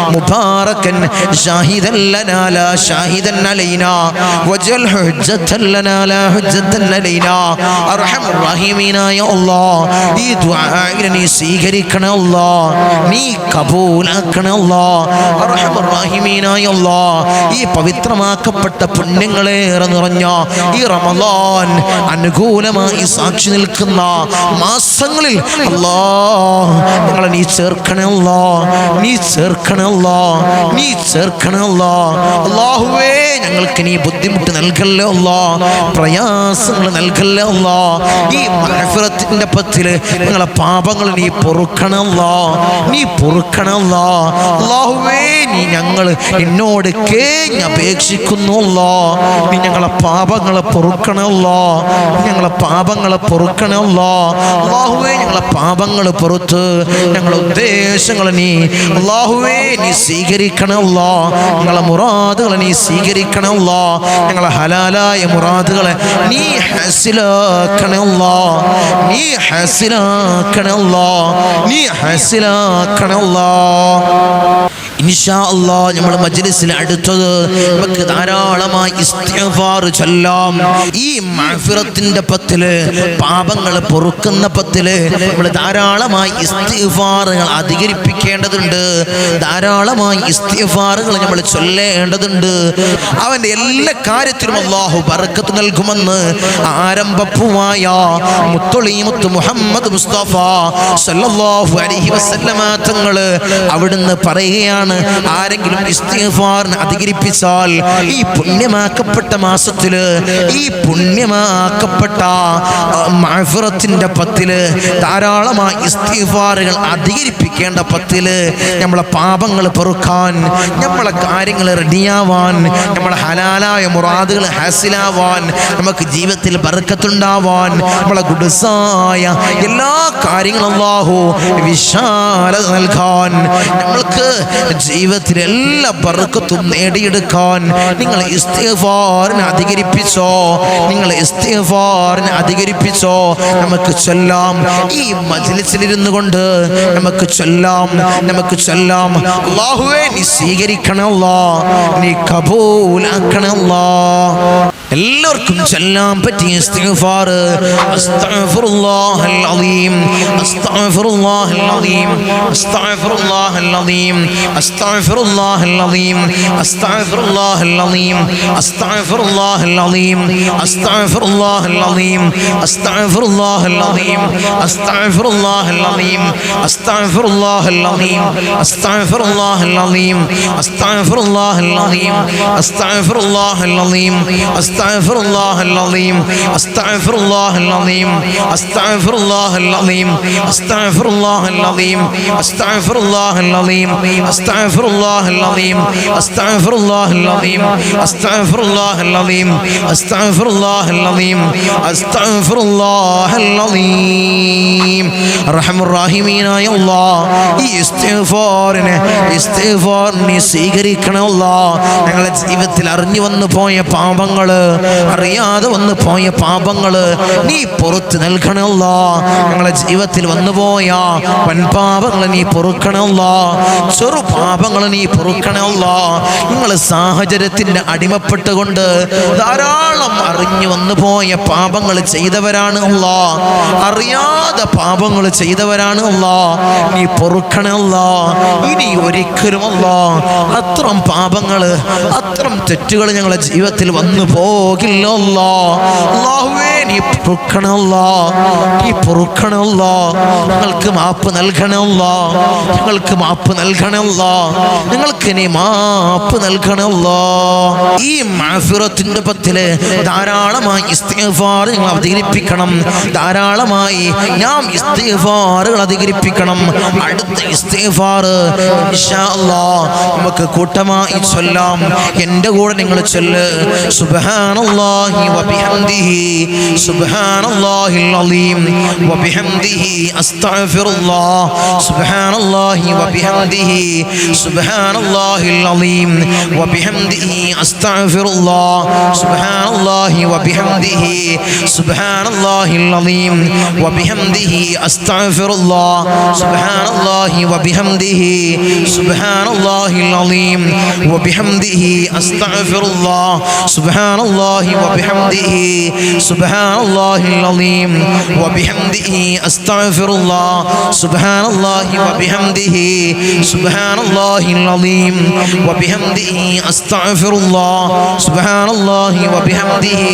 A: مباركا شاهدا لنا لا شاهدا علينا واجعل حجة لنا لا حجة علينا أرحم الراحمين يا الله ഈ ദുആഇനെ നീ സ്വീകരിക്കണേ അല്ലാഹ് നീ കബൂലാക്കണേ അല്ലാഹ് അർഹമർ റഹീമീനായ അല്ലാഹ് ഈ പവിത്രമാക്കപ്പെട്ട പുണ്യങ്ങളേറെ നിറഞ്ഞ ഈ റമളാൻ അനുകൂലമായി സാക്ഷി നിൽക്കുന്ന മാസങ്ങളിൽ അല്ലാഹ് ഞങ്ങളെ നീ ചേർക്കണേ അല്ലാഹ് നീ ചേർക്കണേ അല്ലാഹ് നീ ചേർക്കണേ അല്ലാഹ് അല്ലാഹുവേ ഞങ്ങൾക്ക് നീ ബുദ്ധിമുട്ട് നൽകല്ലേ അല്ലാഹ് പ്രയാസങ്ങൾ നൽകല്ലേ അല്ലാഹ് ഈ മഗ്ഫിറത്തിന്റെ പത്തിൽ ഞങ്ങളെ പാപങ്ങൾ നീ പൊറുക്കണേ അല്ലാഹ് നീ പൊറുക്കണേ അല്ലാഹ് അല്ലാഹുവേ നീ ഞങ്ങൾ നിന്നോട് കേഞ്ഞ് അപേക്ഷിക്കുന്നു അല്ലാഹ് നീ ഞങ്ങളെ പാപങ്ങളെ പൊറുക്കണേ അല്ലാഹ് ഞങ്ങളെ പാപങ്ങളെ പൊറുക്കണേ അല്ലാഹ് അല്ലാഹുവേ ഞങ്ങളെ പാപങ്ങൾ പൊറുത്ത് ഞങ്ങളെ ഉദ്ദേശങ്ങൾ നീ അല്ലാഹുവേ നീ സ്വീകരിക്കണേ അല്ലാഹ് ഞങ്ങളെ മുറാദുകൾ നീ സ്വീകരിക്കണേ അല്ലാഹ് ഞങ്ങളെ ഹലാലായ മുറാദുകളെ നീ ഹാസിലാക്കണേ അല്ലാഹ് നീ ഹാസിലാക്കണേ അല്ലാഹ് നീ ഹാസിലാക്കണേ അല്ലാഹ് ഇൻഷാ അല്ലാഹ് നമ്മുടെ മജ്ലിസിൽ അടുത്തത് നമുക്ക് ധാരാളമായി ഇസ്തിഗ്ഫാർ ചൊല്ലാം ഈ മഗ്ഫിറത്തിന്റെ പത്തില് പാപങ്ങൾ പൊറുക്കുന്ന പത്തില് നമ്മൾ ധാരാളമായി ഇസ്തിഗ്ഫാറുകൾ അധികരിപ്പിക്കേണ്ടതുണ്ട് ധാരാളമായി ഇസ്തിഗ്ഫാറുകൾ നമ്മൾ ചൊല്ലേണ്ടതുണ്ട് അവന്റെ എല്ലാ കാര്യത്തിലും അല്ലാഹു ബർക്കത്ത് നൽകുമെന്ന് ആരംഭപ്പുവായ മുത്തൊളിമുത്ത് മുഹമ്മദ് മുസ്തഫ സല്ലല്ലാഹു അലൈഹി വസല്ലമ തങ്ങൾ അവിടുന്ന് പറയുകയാണ് ആരെങ്കിലും ഇസ്തിഗ്ഫാറിനെ അധികരിപ്പിച്ചാൽ ഈ പുണ്യമാക്കപ്പെട്ട മാസത്തില് ഈ പുണ്യമാക്കപ്പെട്ട മഗ്ഫിറത്തിന്റെ പത്തില് ധാരാളമായി ഇസ്തിഗ്ഫാറുകൾ അധികരിപ്പിക്കേണ്ട പത്തില് നമ്മളെ പാപങ്ങൾ പൊറുക്കാൻ നമ്മളെ കാര്യങ്ങൾ റെഡിയാവാൻ നമ്മളെ ഹലാലായ മുറാദുകൾ ഹാസിലാവാൻ നമുക്ക് ജീവിതത്തിൽ ബർക്കത്തുണ്ടാവാൻ നമ്മളെ ഗുഡ്സായ എല്ലാ കാര്യങ്ങളും അല്ലാഹു വിശാലത നൽകാൻ നമ്മൾക്ക് ജീവിതത്തിൽ എല്ലാ ബർക്കത്തും നേടിയെടുക്കാൻ നിങ്ങൾ ഇസ്തിഗ്ഫാറിനെ അധികരിപ്പിച്ചോ നിങ്ങൾ ഇസ്തിഗ്ഫാറിനെ അധികരിപ്പിച്ചോ നമുക്ക് ചൊല്ലാം ഈ മജ്ലിസിൽ ഇരുന്നു കൊണ്ട് നമുക്ക് ചൊല്ലാം അല്ലാഹുവേ നീ സ്വീകരിക്കണേ അല്ലാഹ് നീ കബൂലാക്കണേ അല്ലാഹ് എല്ലാവർക്കും ചൊല്ലാൻ പറ്റിയ ഇസ്തിഗ്ഫാർ അസ്തഗ്ഫിറുല്ലാഹൽ അലീം അസ്തഗ്ഫിറുല്ലാഹൽ അലീം അസ്തഗ്ഫിറുല്ലാഹൽ അലീം അസ്തഗ്ഫിറുല്ലാഹൽ അലീം അസ്തഗ്ഫിറുല്ലാഹൽ അലീം അസ്തഗ്ഫിറുല്ലാഹൽ അലീം അസ്തഗ്ഫിറുല്ലാഹൽ അലീം അസ്തഗ്ഫിറുല്ലാഹൽ അലീം അസ്തഗ്ഫിറുല്ലാഹൽ അലീം അസ്തഗ്ഫിറുല്ലാഹൽ അലീം അസ്തഗ്ഫിറുല്ലാഹൽ അലീം അസ്തഗ്ഫിറുല്ലാഹൽ അലീം അസ്തഗ്ഫിറുല്ലാഹൽ അലീം أستغفر الله العظيم أستغفر الله العظيم أستغفر الله العظيم أستغفر الله العظيم أستغفر الله العظيم أستغفر الله العظيم أستغفر الله العظيم أستغفر الله العظيم أستغفر الله العظيم أستغفر الله العظيم أرحم الراحمين يا الله ഇസ്തിഗ്ഫാറിനെ സ്വീകരിക്കണം അല്ലാഹ് ഞങ്ങളുടെ ജീവിതത്തിൽ അറിഞ്ഞു വന്നു പോയ പാപങ്ങൾ അറിയാതെ വന്നു പോയ പാപങ്ങള് നീ പുറത്ത് നൽകണമല്ല ഞങ്ങളുടെ ജീവിതത്തിൽ വന്നുപോയ വൻപാപങ്ങളെ നീ പൊറുക്കണമല്ല ചെറു പാപങ്ങളെ നീ പൊറുക്കണമല്ല നിങ്ങൾ സാഹചര്യത്തിന്റെ അടിമപ്പെട്ടുകൊണ്ട് ധാരാളം അറിഞ്ഞു വന്നു പോയ പാപങ്ങൾ ചെയ്തവരാണ് അല്ലാ അറിയാതെ പാപങ്ങൾ ചെയ്തവരാണ് അല്ലാ നീ പൊറുക്കണമല്ല ഇനി ഒരിക്കലും അല്ലാ അത്തരം പാപങ്ങള് അത്തരം തെറ്റുകൾ ഞങ്ങളുടെ ജീവിതത്തിൽ വന്നു പോകില്ല അല്ലാഹുവേ നീ പൊറുക്കണമല്ലോ, നീ പൊറുക്കണമല്ലോ, ഞങ്ങൾക്ക് മാപ്പ് നൽകണമല്ലോ, ഞങ്ങൾക്ക് മാപ്പ് നൽകണമല്ലോ, ഞങ്ങൾക്ക് നീ മാപ്പ് നൽകണമല്ലോ. ഈ മഗ്ഫിറത്തിന്റെ പത്തില് ധാരാളമായി ഇസ്തിഗ്ഫാർ നിങ്ങൾ അധികരിപ്പിക്കണം. ധാരാളമായി നാം ഇസ്തിഗ്ഫാറുകൾ അധികരിപ്പിക്കണം. അടുത്ത ഇസ്തിഗ്ഫാർ ഇൻഷാ അല്ലാഹ് നമുക്ക് കൂട്ടമായി ചൊല്ലാം. എൻ്റെ കൂടെ നിങ്ങൾ ചൊല്ല്. സുബ്ഹാനല്ലാഹി വബിഹംദിഹി സുബ്ഹാനല്ലാഹിൽ അലീം വബിഹംദിഹി അസ്തഗ്ഫിറുല്ലാഹ് സുബ്ഹാനല്ലാഹി വബിഹംദിഹി സുബ്ഹാനല്ലാഹിൽ അലീം വബിഹംദിഹി അസ്തഗ്ഫിറുല്ലാഹ് സുബ്ഹാനല്ലാഹി വബിഹംദിഹി സുബ്ഹാനല്ലാഹിൽ അലീം വബിഹംദിഹി അസ്തഗ്ഫിറുല്ലാഹ് സുബ്ഹാനല്ലാഹി വബിഹംദിഹി സുബ്ഹാനല്ലാഹിൽ അലീം വബിഹംദിഹി അസ്തഗ്ഫിറുല്ലാഹ് സുബ്ഹാനല്ലാഹി വബിഹംദിഹി സുബ്ഹാനല്ലാഹിൽ അലീം വബിഹംദിഹി അസ്തഗ്ഫിറുല്ലാഹ് സുബ്ഹാനല്ലാഹി വബിഹംദിഹി സുബ്ഹാനല്ലാഹിൽ അലീം വബിഹംദിഹി അസ്തഗ്ഫിറുല്ലാഹ് സുബ്ഹാനല്ലാഹി വബിഹംദിഹി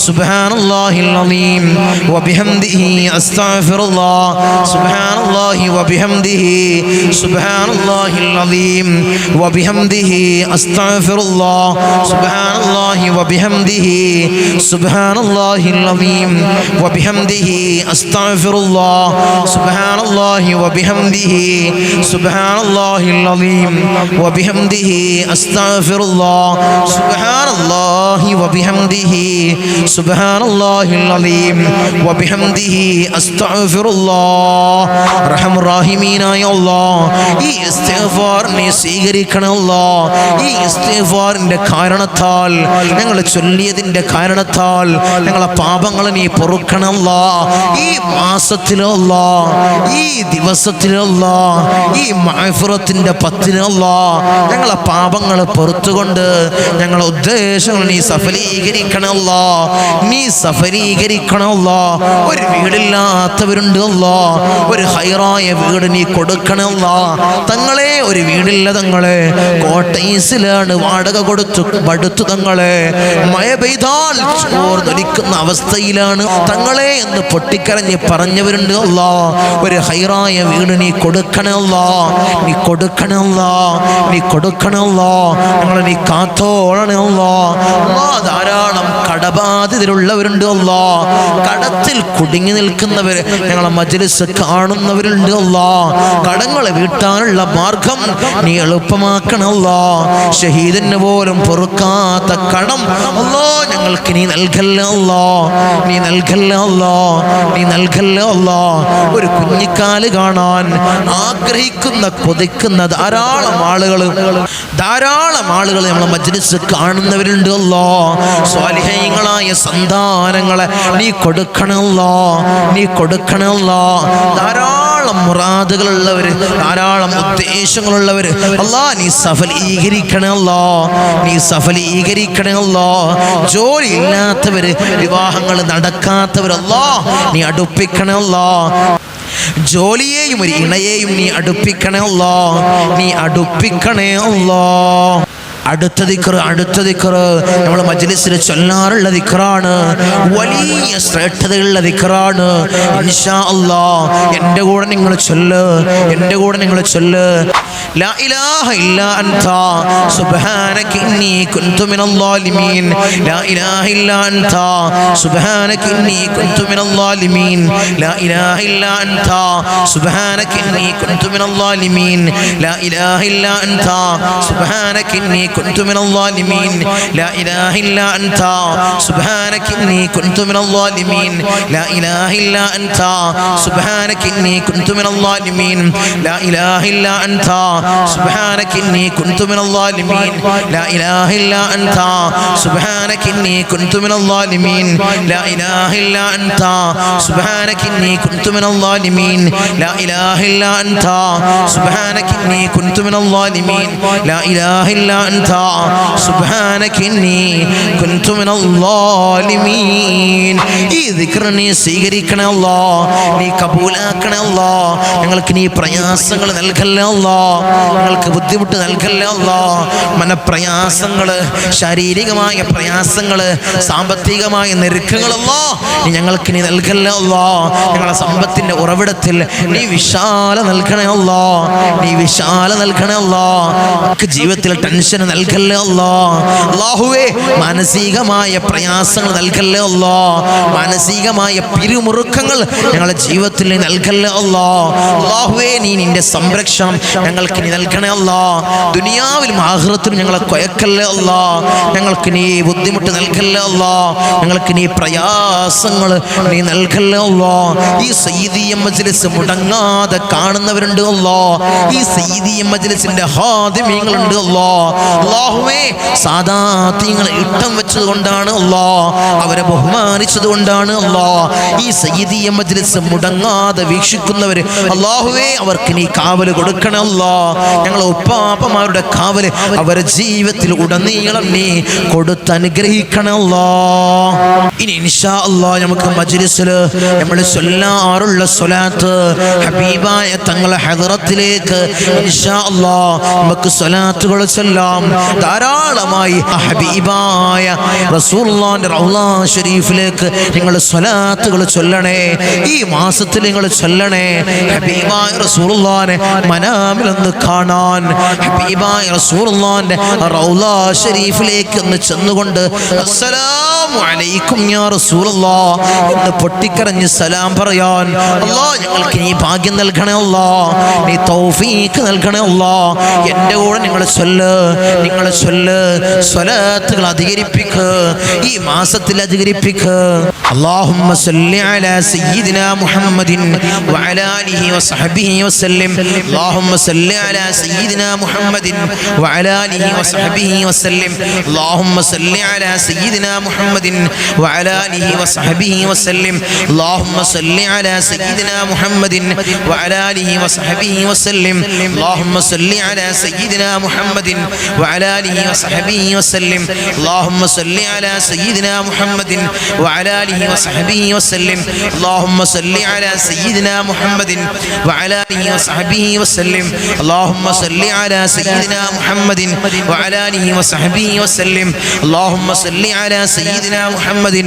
A: സുബ്ഹാനല്ലാഹിൽ അലീം വബിഹംദിഹി അസ്തഗ്ഫിറുല്ലാഹ് സുബ്ഹാനല്ലാഹി വബിഹംദിഹി സുബ്ഹാനല്ലാഹിൽ അലീം വബിഹംദിഹി അസ്തഗ്ഫിറുല്ലാഹ് സുബ്ഹാനല്ലാഹി വബിഹംദിഹി സുബ്ഹാനല്ലാഹിൽ അലീം വബിഹംദിഹി അസ്തഗ്ഫിറുല്ലാഹ് സുബ്ഹാനല്ലാഹി വബിഹംദിഹി സുബ്ഹാനല്ലാഹിൽ അലീം വബിഹംദിഹി അസ്തഗ്ഫിറുല്ലാഹ് സുബ്ഹാനല്ലാഹി വബിഹംദിഹി സുബ്ഹാനല്ലാഹിൽ അലീം വബിഹംദിഹി അസ്തഗ്ഫിറുല്ലാഹ്. റഹ്മാൻ റഹീമീനായ അല്ലാഹ്, ഈ ഇസ്തിഗ്ഫാർ നീ സ്വീകരിക്കണം അല്ലാഹ്. ഈ ഇസ്തിഗ്ഫാറിന്റെ കാരണത്താൽ, ഞങ്ങൾ ചൊല്ലിയതിന്റെ കാരണത്താൽ ഞങ്ങളെ പാപങ്ങൾ നീ പൊറുക്കണം അല്ലാഹ്. ഈ മാസത്തിലല്ലാഹ്, ഈ ദിവസത്തിലല്ലാഹ്, ഈ മഗ്ഫിറത്തിന്റെ പത്തിലല്ലാഹ് ഞങ്ങളെ പാപങ്ങൾ പൊറുത്തുകൊണ്ട് ഞങ്ങളെ ഉദ്ദേശങ്ങൾ നീ സഫലീകരിക്കണം അല്ലാഹ്. നീ സഫലീകരിക്കണം അല്ലാഹ്. ഒരു വീടില്ലാത്തവരുണ്ട് അല്ലാഹ്, ഒരു ഹൈറായ വീട് നീ കൊടുക്കണം അല്ലാഹ്. തങ്ങളെ ഒരു വീടില്ല തങ്ങളെ, കോട്ടൈസിലാണ് വാടക കൊടുത്തു പടുത്തു തങ്ങളെ, മഴ പെയ്താൽ ചോർന്നൊലിക്കുന്ന അവസ്ഥയിലാണ് തങ്ങളെ എന്ന് പൊട്ടിക്കരഞ്ഞ് പറഞ്ഞവരുണ്ട് അല്ലാഹ്. ഒരു ഹൈറായ വീട് നീ കൊടുക്കണം അല്ലാഹ്, നീ കൊടുക്കണം അല്ലാഹ്, നീ കൊടുക്കണം അല്ലാഹ്. ഞങ്ങളെ നീ കാത്തോളണം അല്ലാഹ്. ധാരാളം കടബാധിതരുള്ളവരുണ്ട് അല്ലാഹ്, കടത്തിൽ കുടുങ്ങി നിൽക്കുന്നവർ ഞങ്ങളെ മജ്ലിസ് കാണുന്നവരുണ്ട് അല്ലാഹ്. കടങ്ങളെ വീട്ടാനുള്ള മാർഗം നീ എളുപ്പമാക്കണം അല്ലാഹ്. ഷഹീദിന് പോലും പൊറുക്കാത്ത കടം അല്ലാഹ് ഞങ്ങൾക്ക് നീ നൽകല്ല അല്ലാഹ്, നീ നൽകല്ല അല്ലാഹ്, നീ നൽകല്ല അല്ലാഹ്. ഒരു കുഞ്ഞിക്കാല് കാണാൻ ആഗ്രഹിക്കുന്ന കൊതിക്കുന്ന ധാരാളം ആളുകൾ നമ്മളെ മജ്ലിസ് കാണുന്നവരുണ്ട് അല്ലാഹ്. സ്വാലിഹീങ്ങളായ സന്താനങ്ങളെ നീ കൊടുക്കണമല്ലോ, നീ കൊടുക്കണമല്ലോ. ധാരാളം മുറാദുകളുള്ളവര്, ധാരാളം ഉദ്ദേശങ്ങളുള്ളവര് അല്ലാഹ് നീ സഫലീകരിക്കണമല്ലോ, നീ സഫലീകരിക്കണമല്ലോ. ജോലി ഇല്ലാത്തവര്, വിവാഹങ്ങൾ നടക്കാത്തവർ അല്ലാഹ് നീ അടുപ്പിക്കണമല്ലോ. ജോലിയെയും ഒരു ഇണയെയും നീ അടുപ്പിക്കണേ അല്ലാഹ്, നീ അടുപ്പിക്കണേ അല്ലാഹ്. അടുത്ത ദിക്ർ നമ്മൾ മജ്ലിസിൽ ചൊല്ലാറുള്ള ദിക്റാണ്, വലിയ ശ്രേഷ്ഠതയുള്ള ദിക്റാണ്. ഇൻഷാ അല്ലാഹ് എൻ്റെ കൂടെ നിങ്ങൾ ചൊല്ല്, എൻ്റെ കൂടെ നിങ്ങൾ ചൊല്ല്. ലാ ഇലാഹ ഇല്ലാ അൻത സുബ്ഹാനക ഇന്നി കുൻതു മിനൽ ളാലിമീൻ. ലാ ഇലാഹ ഇല്ലാ അൻത സുബ്ഹാനക ഇന്നി കുൻതു മിനൽ ളാലിമീൻ. ലാ ഇലാഹ ഇല്ലാ അൻത സുബ്ഹാനക ഇന്നി കുൻതു മിനൽ ളാലിമീൻ. ലാ ഇലാഹ ഇല്ലാ അൻത സുബ്ഹാനക ഇന്നി കുൻതു മിനൽ ളാലിമീൻ. ലാ ഇലാഹ ഇല്ലാ അൻത സുബ്ഹാനക ഇന്നി കുൻതു മിനൽ ളാലിമീൻ. ലാ ഇലാഹ ഇല്ലാ അൻത സുബ്ഹാനക ഇന്നി കുൻതു മിനൽ ളാലിമീൻ. ലാ ഇലാഹ ഇല്ലാ അൻത സുബ്ഹാനക ഇന്നി കുൻതു മിനൽ ളാലിമീൻ. ലാ ഇലാഹ ഇല്ലാ അൻത സുബ്ഹാനക ഇന്നി കുൻതു മിനൽ ളാലിമീൻ. ലാ ഇലാഹ ഇല്ലാ അൻത സുബ്ഹാനക ഇന്നി കുൻതു മിനൽ ളാലിമീൻ. ലാ ഇലാഹ ഇല്ലാ അൻത സുബ്ഹാനക ഇന്നി കുൻതു മിനൽ ളാലിമീൻ. ലാ ഇലാഹ ഇല്ലാ അൻത സുബ്ഹാനക ഇന്നി കുൻതു മിനൽ ളാലിമീൻ. ഈ ദിക്ർ നീ സ്വീകരിക്കണേ അല്ലാഹ്, നീ കബൂലാക്കണേ അല്ലാഹ്. ഞങ്ങൾക്ക് നീ പ്രയാസങ്ങൾ നൽകല്ലേ അല്ലാഹ്. ഞങ്ങൾക്ക് ബുദ്ധിമുട്ട് നൽകല്ലേ അല്ലാ. മനപ്രയാസങ്ങള്, ശാരീരികമായ പ്രയാസങ്ങള്, സാമ്പത്തികമായ ഞെരുക്കങ്ങളല്ലോ ഞങ്ങൾക്ക് നീ നൽകല്ലേ അല്ലാ. ഞങ്ങളെ സമ്പത്തിന്റെ ഉറവിടത്തിൽ നീ വിശാല നൽകണേ അല്ലാ. നീ വിശാല നൽകണേ അല്ലാ. ജീവിതത്തിൽ ടെൻഷൻ നൽകല്ലേ അല്ലാ. അല്ലാഹുവേ മാനസികമായ പ്രയാസങ്ങൾ നൽകല്ലേ അല്ലാ. മാനസികമായ പിരിമുറുക്കങ്ങൾ ഞങ്ങളുടെ ജീവിതത്തിൽ നീ നൽകല്ലേ അല്ലാ. അല്ലാഹുവേ നീ നിന്റെ സംരക്ഷണം ഞങ്ങൾക്ക് നീ നൽകണേ അല്ലാ. ദുനിയാവിലും ആഖിറത്തിലും ഞങ്ങളെ കൊയക്കല്ലേ അല്ലാ. ഞങ്ങൾക്ക് നീ ബുദ്ധിമുട്ട് നൽകല്ലേ അല്ലാ. ഞങ്ങൾക്ക് നീ പ്രയാസങ്ങൾ നീ നൽകല്ലേ അല്ലാ. ഈ സയ്യിദിയ മജ്ലിസ് മുടങ്ങാതെ കാണുന്നവരുണ്ട് അല്ലാ. ഈ സയ്യിദിയ മജ്ലിസിന്റെ ഹാദിമീങ്ങളുണ്ട് അല്ലാ. അല്ലാഹുവേ സാദാത്യങ്ങളെ ഇട്ടം വെച്ചത് കൊണ്ടാണ് അല്ലാ, അവരെ ബഹുമാനിച്ചത് കൊണ്ടാണ് അല്ലാ ഈ സയ്യിദിയ മജ്ലിസ് മുടങ്ങാതെ വീക്ഷിക്കുന്നവര് അല്ലാഹുവേ അവർക്ക് നീ കാവല് കൊടുക്കണം അല്ലാ. ഞങ്ങളെ ഉപ്പാപ്പമാരുടെ കാവല് അവരുടെ ജീവിതത്തിൽ ഉടനീളം നീ കൊടുത്തനുഗ്രഹിക്കണം അല്ലാ. ഇനി ഇൻഷാ അല്ലാ നമുക്ക് മജ്ലിസില് നമ്മൾ ചൊല്ലാറുള്ള സ്വലാത്ത് ഹബീബായ തങ്ങളെ ഹദ്റത്തിലേക്ക് ഇൻഷാ അല്ലാ നമുക്ക് സ്വലാത്തുകൾ ചൊല്ലാം. ധാരാളമായി ഹബീബായ റസൂലുള്ളാഹിന്റെ റൗള ശരീഫിലേക്ക് നിങ്ങൾ സ്വലാത്തുകൾ ചൊല്ലണേ. ഈ മാസത്തിൽ നിങ്ങൾ ചൊല്ലണേ. ഹബീബായ റസൂലുള്ളാഹിനെ മനാമിലൊന്ന് കാണാൻ, ഹബീബായ റസൂലുള്ളാഹിന്റെ റൗള ശരീഫിലേക്ക് ഒന്ന് ചെന്നുകൊണ്ട് അസ്സലാമു അലൈക്കും യാ റസൂലുള്ളാഹ് എന്ന് പൊട്ടിക്കരഞ്ഞ് സലാം പറയാൻ അല്ലാ ഞങ്ങൾക്ക് നീ ഭാഗ്യം നൽകണേ അല്ലാ. നീ തൗഫീഖ് നൽകണേ അല്ലാ. എൻ്റെ കൂടെ നിങ്ങൾ ചൊല്ല് സ്വലാത്തുകൾ അധികരിപ്പിക്ക്. ഈ മാസത്തിൽ അധികരിപ്പിക്ക്. اللهم صل على سيدنا محمد وعلى آله وصحبه وسلم. اللهم صل على سيدنا محمد وعلى آله وصحبه وسلم. اللهم صل على سيدنا محمد وعلى آله وصحبه وسلم. اللهم صل على سيدنا محمد وعلى آله وصحبه وسلم. اللهم صل على سيدنا محمد وعلى آله وصحبه وسلم. اللهم صل على سيدنا محمد وعلى آله وصحبه وسلم. اللهم صل على سيدنا محمد وعلى آله وصحبه وسلم. اللهم صل على سيدنا محمد وعلى آله وصحبه وسلم. اللهم صل على سيدنا محمد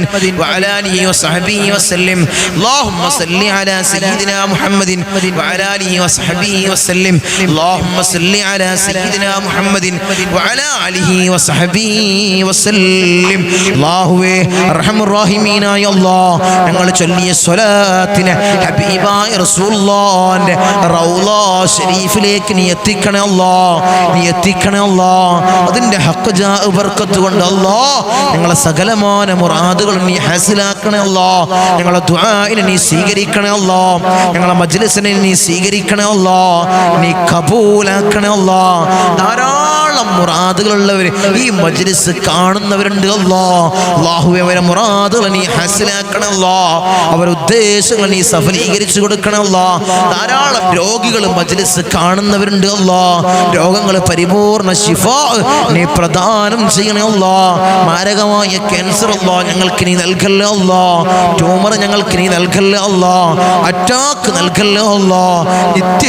A: وعلى آله وصحبه وسلم. اللهم صل على سيدنا محمد وعلى آله وصحبه وسلم. اللهم صل على سيدنا محمد وعلى آله وصحبه وسلم. അല്ലാഹുവേ അർഹമർ റഹീമീനായ അല്ലാഹ് ഞങ്ങൾ ചൊല്ലിയ സ്വലാത്തിനെ ഹബീബായ റസൂലുള്ളാഹിന്റെ റൗള ശരീഫിലേക്ക് നീ എത്തിക്കണേ അല്ലാഹ്. നീ എത്തിക്കണേ അല്ലാഹ്. അതിന്റെ ഹഖ് ജാ ബർക്കത്ത് കൊണ്ട് അല്ലാഹ് ഞങ്ങളെ സകലമായ മുറാദുകൾ നീ ഹാസിലാക്കണേ അല്ലാഹ്. ഞങ്ങളെ ദുആഇനെ നീ സ്വീകരിക്കണേ അല്ലാഹ്. ഞങ്ങളെ മജ്ലിസിനെ നീ സ്വീകരിക്കണേ അല്ലാഹ്. നീ കബൂലാക്കണേ അല്ലാഹ്. ധാരാളം മുറാദുകളുള്ളവർ ഈ മജ്ലിസ് കാണുന്നവരുണ്ട് അല്ലാഹ്. അല്ലാഹുവേ അവരെ മുറാദുകൾ നീ ഹാസിലാക്കണേ അല്ലാഹ്. അവരുടെ ഉദ്ദേശങ്ങൾ നീ സഫലീകരിച്ചു കൊടുക്കണേ അല്ലാഹ്. ധാരാളം രോഗികൾ മജ്ലിസ് കാണുന്നവരുണ്ട് അല്ലാഹ്. രോഗങ്ങൾ പരിപൂർണ ശിഫാ നീ പ്രദാനം ചെയ്യണേ അല്ലാഹ്. മാരകമായ ക്യാൻസർ അല്ലാഹ് ഞങ്ങൾക്ക് നീ നൽകല്ലേ അല്ലാഹ്. ട്യൂമർ ഞങ്ങൾക്ക് നീ നൽകല്ലേ അല്ലാഹ്. അറ്റാക്ക് നൽകല്ലേ അല്ലാഹ്. നിത്യ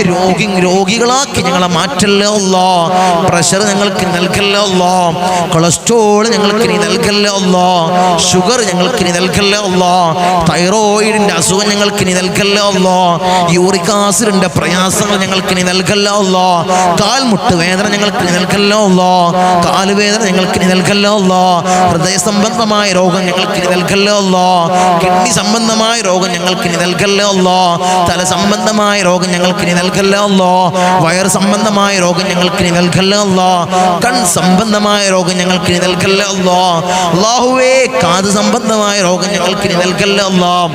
A: രോഗികളാക്കി ഞങ്ങളെ മാറ്റല്ലേ അല്ലാഹ്. പ്രഷർ ഞങ്ങൾക്ക് നൽകല്ലേ അല്ലാഹ്. കൊളസ്ട്രോൾ ഞങ്ങൾക്ക് നീ നൽകല്ലേ അല്ലാഹ്. ഷുഗർ ഞങ്ങൾക്ക് നീ നൽകല്ലേ അല്ലാഹ്. തൈറോയിഡിന്റെ അസുഖം ഞങ്ങൾക്ക് നീ നൽകല്ലേ അല്ലാഹ്. യൂറിക് ആസിഡിന്റെ പ്രയാസങ്ങൾ ഞങ്ങൾക്ക് നീ നൽകല്ലേ അല്ലാഹ്. കാൽമുട്ട് വേദന ഞങ്ങൾക്ക് നീ നൽകല്ലേ അല്ലാഹ്. കാലുവേദന ഞങ്ങൾക്ക് നീ നൽകല്ലേ അല്ലാഹ്. ഹൃദയ സംബന്ധമായ രോഗം ഞങ്ങൾക്ക് നീ നൽകല്ലേ അല്ലാഹ്. കിഡ്നി സംബന്ധമായ രോഗം ഞങ്ങൾക്ക് നീ നൽകല്ലേ അല്ലാഹ്. തല സംബന്ധമായ രോഗം ഞങ്ങൾക്ക് നീ നൽകല്ലേ അല്ലാഹ്. വയർ സംബന്ധമായ രോഗം ഞങ്ങൾക്ക് നീ നൽകല്ലേ അല്ലാഹ്. കൺ സംബന്ധമായ രോഗം ഞങ്ങൾക്ക് നീ നൽകല്ലേ അല്ലാഹ്. അല്ലാഹുവേ കാത് സംബന്ധമായ രോഗം ഞങ്ങൾക്ക് നീ നൽകല്ലേ അല്ലാഹ്.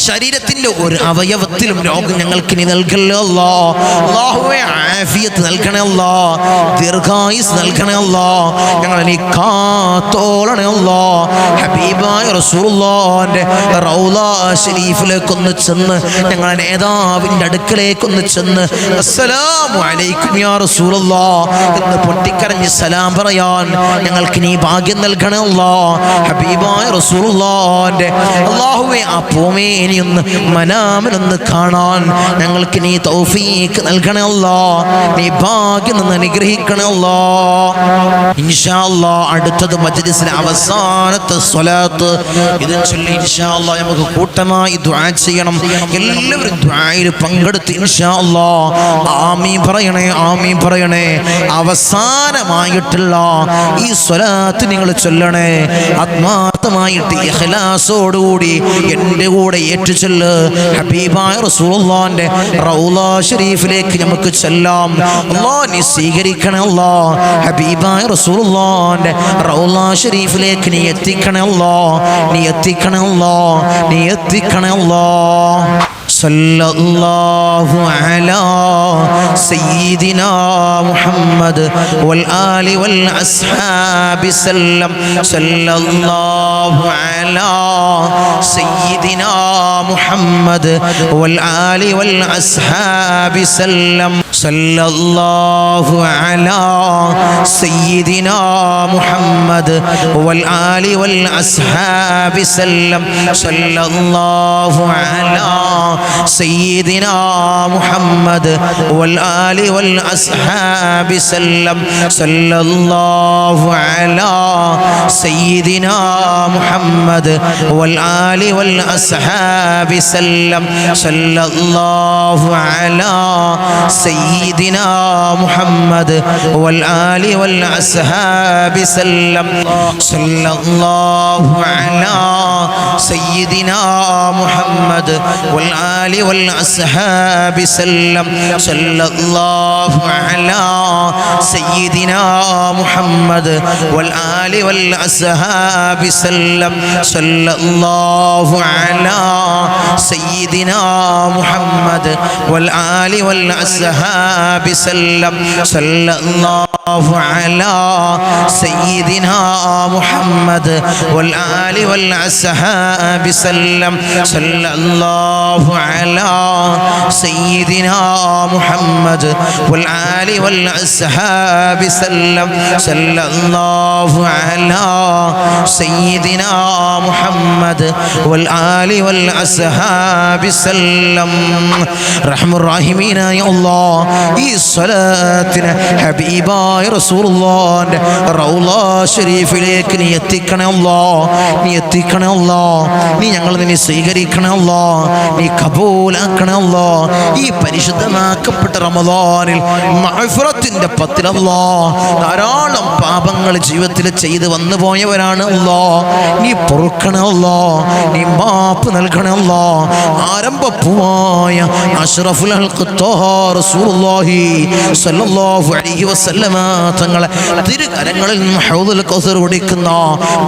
A: ശരീരത്തിന്റെ ഒരു അവയവത്തിലും രോഗം ഞങ്ങൾക്ക് നീ നൽകല്ലേ അല്ലാഹ്. അല്ലാഹുവേ ആഫിയത്ത് നൽകണേ അല്ലാഹ്. ദീർഘായുസ് നൽകണേ അല്ലാഹ്. ഞങ്ങളെ നീ കാത്തോളണേ അല്ലാഹ്. ഹബീബായ റസൂലുള്ളാഹിന്റെ റൗള ശരീഫിലേക്ക് ഒന്ന് ചെന്ന് ഞങ്ങളെ നേതാവിന്റെ അടുക്കലേക്കൊന്ന് ചെന്ന് അസ്സലാമു അലൈക്കും യാ റസൂലുള്ളാഹ് എന്ന് പൊട്ടിക്കരഞ്ഞ് സലാം പറയാൻ ഞങ്ങൾക്ക് നീ ഭാഗ്യം നൽകണേ അല്ലാഹ്. ഹബീബായ റസൂലുള്ളാഹിന്റെ അല്ലാഹുവേ ആ പൂമേനിയൊന്ന് മനാമിലൊന്ന് കാണാൻ ഞങ്ങൾക്ക് നീ തൗഫീഖ് നൽകണേ അല്ലാ, നീ ഭാഗ്യം നിന്ന് അനുഗ്രഹിക്കണേ അല്ലാ. ഇൻഷാ അല്ലാഹ് അടുത്തത് മജ്ലിസിലെ അവസാനത്തെ സ്വലാത്ത് ഇത് ചൊല്ലി ഇൻഷാ അല്ലാഹ് നമുക്ക് കൂട്ടമായി ദുആ ചെയ്യണം. എല്ലാവരും ദുആയിൽ പങ്കെടുത്ത് ഇൻഷാ അല്ലാഹ് ആമീൻ പറയണേ, ആമീൻ പറയണേ. അവസാനമായിട്ടുള്ള ഈ സ്വലാത്ത് നിങ്ങൾ ചൊല്ലണേ. ആത്മാർത്ഥമായിട്ട് ഇഖ്ലാസോടുകൂടി എൻ്റെ കൂടെ ഏറ്റുചൊല്ല്. ഹബീബായ റസൂലുള്ളാഹിന്റെ റൗള ശരീഫിലേക്ക് നമുക്ക് ചെല്ലാം. അല്ലാഹ് നീ സ്വീകരിക്കണേ അല്ലാഹ്. ഹബീബായ റസൂലുള്ളാഹിന്റെ റൗള ശരീഫിലേക്ക് നീ എത്തിക്കണേ അല്ലാഹ്, നീ എത്തിക്കണേ അല്ലാഹ്, നീ എത്തിക്കണേ അല്ലാഹ്. സല്ലല്ലാഹു അലാ സയ്യിദിനാ മുഹമ്മദ് വൽ ആലി വൽ അസ്ഹാബി സല്ലം. സല്ലല്ലാഹു അലാ സയ്യിദിനാ മുഹമ്മദ് വൽ ആലി വൽ അസ്ഹാബി സല്ലം. സല്ലല്ലാഹു അലാ സയ്യിദിനാ മുഹമ്മദ് വൽ ആലി വൽ അസ്ഹാബി സല്ലം. സല്ലല്ലാഹു അലാ സയ്യിദിനാ മുഹമ്മദ് വൽ ആലി വൽ അസ്ഹാബി സല്ലം. സല്ലല്ലാഹു അലാ സയ്യിദിനാ മുഹമ്മദ് വൽ ആലി വൽ അസ്ഹാബി സല്ലം. സല്ലല്ലാഹു അലാ സയ്യിദിനാ മുഹമ്മദ് വൽ ആലി വൽ അസ്ഹാബി സല്ലം. സല്ലല്ലാഹു അലാ സയ്യിദിനാ മുഹമ്മദ് വൽ ആലി വൽ അസ്ഹാബി സല്ലം. സല്ലല്ലാഹു അലാ സയ്യിദിനാ മുഹമ്മദ് വൽ ആലി വൽ അസ്ഹാബി സല്ലം. സല്ലല്ലാഹു അലാ സയ്യിദിനാ മുഹമ്മദ് വൽ ആലി വൽ അസ്ഹാബി സല്ലം. സല്ലല്ലാഹു അലാ സയ്യിദിനാ മുഹമ്മദ് വൽ ആലി വൽ അസ്ഹാബി സല്ലം. സല്ലല്ലാഹു അലാ സയ്യിദിനാ മുഹമ്മദ് വൽ ആലി വൽ അസ്ഹാബി സല്ലം. സല്ലല്ലാഹു അലാ സയ്യിദിനാ മുഹമ്മദ് വൽ ആലി വൽ അസ്ഹാബി സല്ലം. റഹ്മുർ റഹീമീനായ അല്ലാഹ് ഈ സ്വലാത്തിനെ ഹബീബായ റസൂലുള്ളാഹിന്റെ റൗള ശരീഫിലേക്ക് നീ എത്തിക്കണേ അല്ലാഹ്, നീ എത്തിക്കണേ അല്ലാഹ്. നീ ഞങ്ങൾ നിന്നെ സ്വീകരിക്കണേ അല്ലാഹ്, നീ കബൂലാക്കണേ അല്ലാഹ്. ഈ പരിശുദ്ധമാക്കപ്പെട്ട റമളാനിൽ മഗ്ഫിറത്തിന്റെ പത്തിൽ അല്ലാഹ് ധാരാളം പാപങ്ങൾ ജീവിതത്തിൽ ചെയ്ത് വന്നു പോയവരാണ് അല്ലാഹ്. നീ പൊറുക്കണേ അല്ലാഹ്, നീ മാപ്പ് നൽകണേ അല്ലാഹ്. ആരംഭപ്പൂവായ അഷ്റഫുൽ ഖൽഖ് ത്വഹ റസൂലുള്ളാഹി സ്വല്ലല്ലാഹു അലൈഹി വസല്ലമ തങ്ങളെ തിരുകരങ്ങളിൽ നിന്ന് ഹൗദുൽ കൗസർ കുടിക്കുന്ന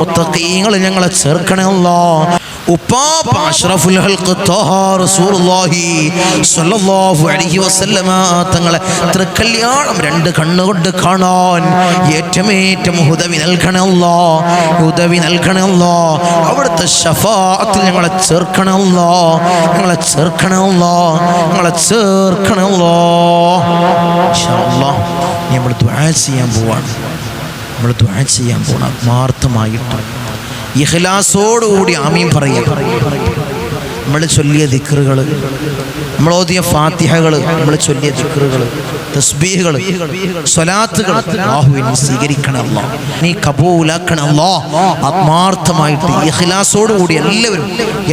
A: മുത്തഖീങ്ങൾ ഞങ്ങളെ ചേർക്കണേ അല്ലാഹ്. ഉപ്പാപ്പ അഷ്റഫുൽ ഖൽഖ് ത്വഹ റസൂലുള്ളാഹി സ്വല്ലല്ലാഹു അലൈഹി വസല്ലമ തങ്ങളെ തൃക്കല്യാണം രണ്ട് കണ്ണുകൊണ്ട് കാണാൻ ഏറ്റമേറ്റം ഉദവി നൽകണേ അല്ലാഹ്, ഉദവി നൽകണേ അല്ലാഹ്. അവിടുത്തെ ശഫാഅത്തിൽ ഞങ്ങളെ ചേർക്കണേ അല്ലാഹ്, ഞങ്ങളെ ചേർക്കണേ അല്ലാഹ്, ഞങ്ങളെ ചേർക്കണേ അല്ലാഹ്. ഇൻഷാ അല്ലാഹ് നമ്മൾ ദുആ ചെയ്യാൻ പോവാണ്, നമ്മൾ ദുആ ചെയ്യാൻ പോവാണ്. ആത്മാർത്ഥമായിട്ട് ഇഖ്ലാസോടുകൂടി ആമീൻ പറയുക. നമ്മൾ ചൊല്ലിയ ദിക്റുകൾ, നമ്മൾ ഓതിയ ഫാത്തിഹകൾ, നമ്മൾ ചൊല്ലിയ ദിക്റുകൾ, തസ്ബീഹുകൾ, സ്വലാത്തുകൾ അല്ലാഹുവിനെ സ്വീകരിക്കണം അല്ലാഹ്, നീ കബൂലാക്കണം അല്ലാഹ്. ആത്മാർത്ഥമായിട്ട് ഇഖ്ലാസോടുകൂടി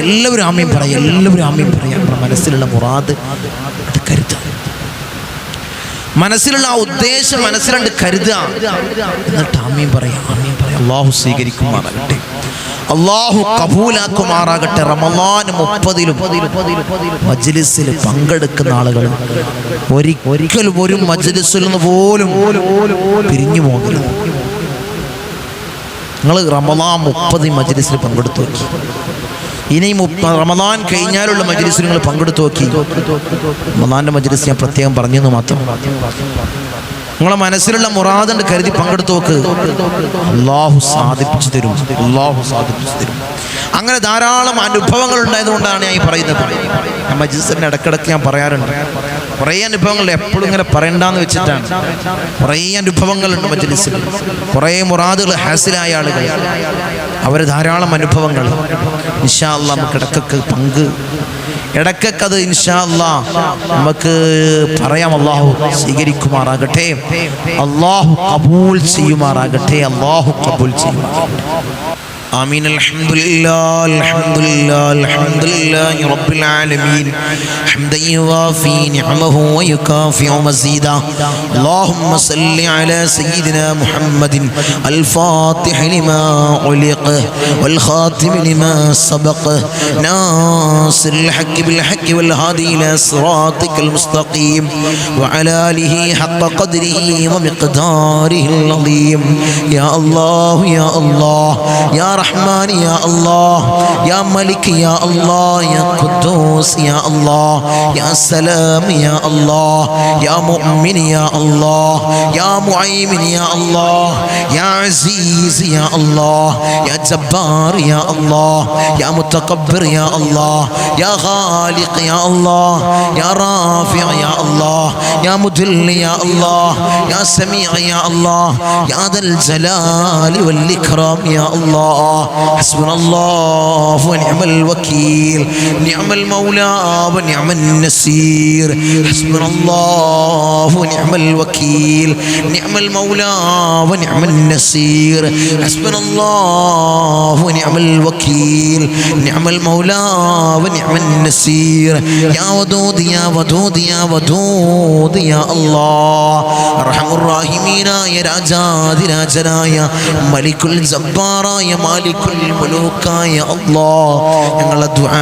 A: എല്ലാവരും ആമീൻ പറയുക, എല്ലാവരും ആമീൻ പറയുക. നമ്മുടെ മനസ്സിലുള്ള മുറാദ് അത് കരുതുക, മനസ്സിലുള്ള ആ ഉദ്ദേശം മനസ്സിലുണ്ട് കരുതുക, എന്നിട്ട് ആമീൻ പറയാം, ആമീൻ പറയാം. അല്ലാഹു സ്വീകരിക്കുമാറാകട്ടെ, അല്ലാഹു കബൂലാക്കുമാറാകട്ടെ. റമളാൻ 30-ലും മജ്ലിസിൽ പങ്കെടുക്കുന്ന ആളുകൾ ഒരിക്കലും ഒരു മജ്ലിസിൽ നിന്ന് പോലും പിരിഞ്ഞു പോകരുത്. നിങ്ങൾ റമളാൻ 30 മജ്ലിസിൽ പങ്കെടുത്തു നോക്കി, ഇനി റമളാൻ കഴിഞ്ഞാലുള്ള മജ്ലിസിൽ നിങ്ങൾ പങ്കെടുത്തു നോക്കി. റമളാന്റെ മജ്ലിസ് ഞാൻ പ്രത്യേകം പറഞ്ഞെന്ന് മാത്രം. നിങ്ങളെ മനസ്സിലുള്ള മുറാദുണ്ട് കരുതി പങ്കെടുത്തു നോക്ക്, അല്ലാഹു സാധിപ്പിച്ചു തരും, അല്ലാഹു സാധിപ്പിച്ചു തരും. അങ്ങനെ ധാരാളം അനുഭവങ്ങൾ ഉണ്ടായതുകൊണ്ടാണ് ഞാൻ ഈ പറയുന്നത്. മജ്ലിസിന്റെ ഇടക്കിടക്ക് ഞാൻ പറയാറുണ്ട്, കുറേ അനുഭവങ്ങൾ എപ്പോഴും ഇങ്ങനെ പറയണ്ടെന്ന് വെച്ചിട്ടാണ്. കുറേ അനുഭവങ്ങളുണ്ട് മജ്ലിസിൽ, കുറേ മുറാദുകൾ ഹാസിലായ ആളുകൾ, അവർ ധാരാളം അനുഭവങ്ങൾ. ഇൻഷാ അല്ലാഹ് നമുക്ക് ഇടക്കൊക്കെ ഇടയ്ക്കൊക്കെ അത് ഇൻഷാ അല്ലാഹ് നമുക്ക് പറയാം. അല്ലാഹു സ്വീകരിക്കുമാറാകട്ടെ, അല്ലാഹു കബൂൽ ചെയ്യുമാറാകട്ടെ, അല്ലാഹു കബൂൽ ചെയ്യുമാറാകട്ടെ. آمين. الحمد لله الحمد لله الحمد لله رب العالمين حمدا يوافي نعمه ويكافئ مزيدا. اللهم صل على سيدنا محمد الفاتح لما علق والخاتم لما سبق ناصر الحق بالحق والهادي إلى صراطك المستقيم وعلى آله حق قدره ومقداره العظيم. يا الله يا الله يا رحمن يا الله يا ملك يا الله يا قدوس يا الله يا سلام يا الله يا مؤمن يا الله يا معيمن يا الله يا عزيز يا الله يا جبار يا الله يا متكبر يا الله يا خالق يا الله يا رافع يا الله يا مذل يا الله يا سميع يا الله يا ذا الجلال والإكرام يا الله. حسبنا الله ونعم الوكيل نعم المولى ونعم النصير. حسبنا الله ونعم الوكيل نعم المولى ونعم النصير. حسبنا الله ونعم الوكيل نعم المولى ونعم النصير. يا ودود يا ودود يا ودود يا الله أرحم الراحمين يا രാജാതി രാജനായ മലിക്കുൽ ജബ്ബാറായ മാലിക്കുൽ മുലൂക്കായ അല്ലാഹ് ഞങ്ങളുടെ ദുആ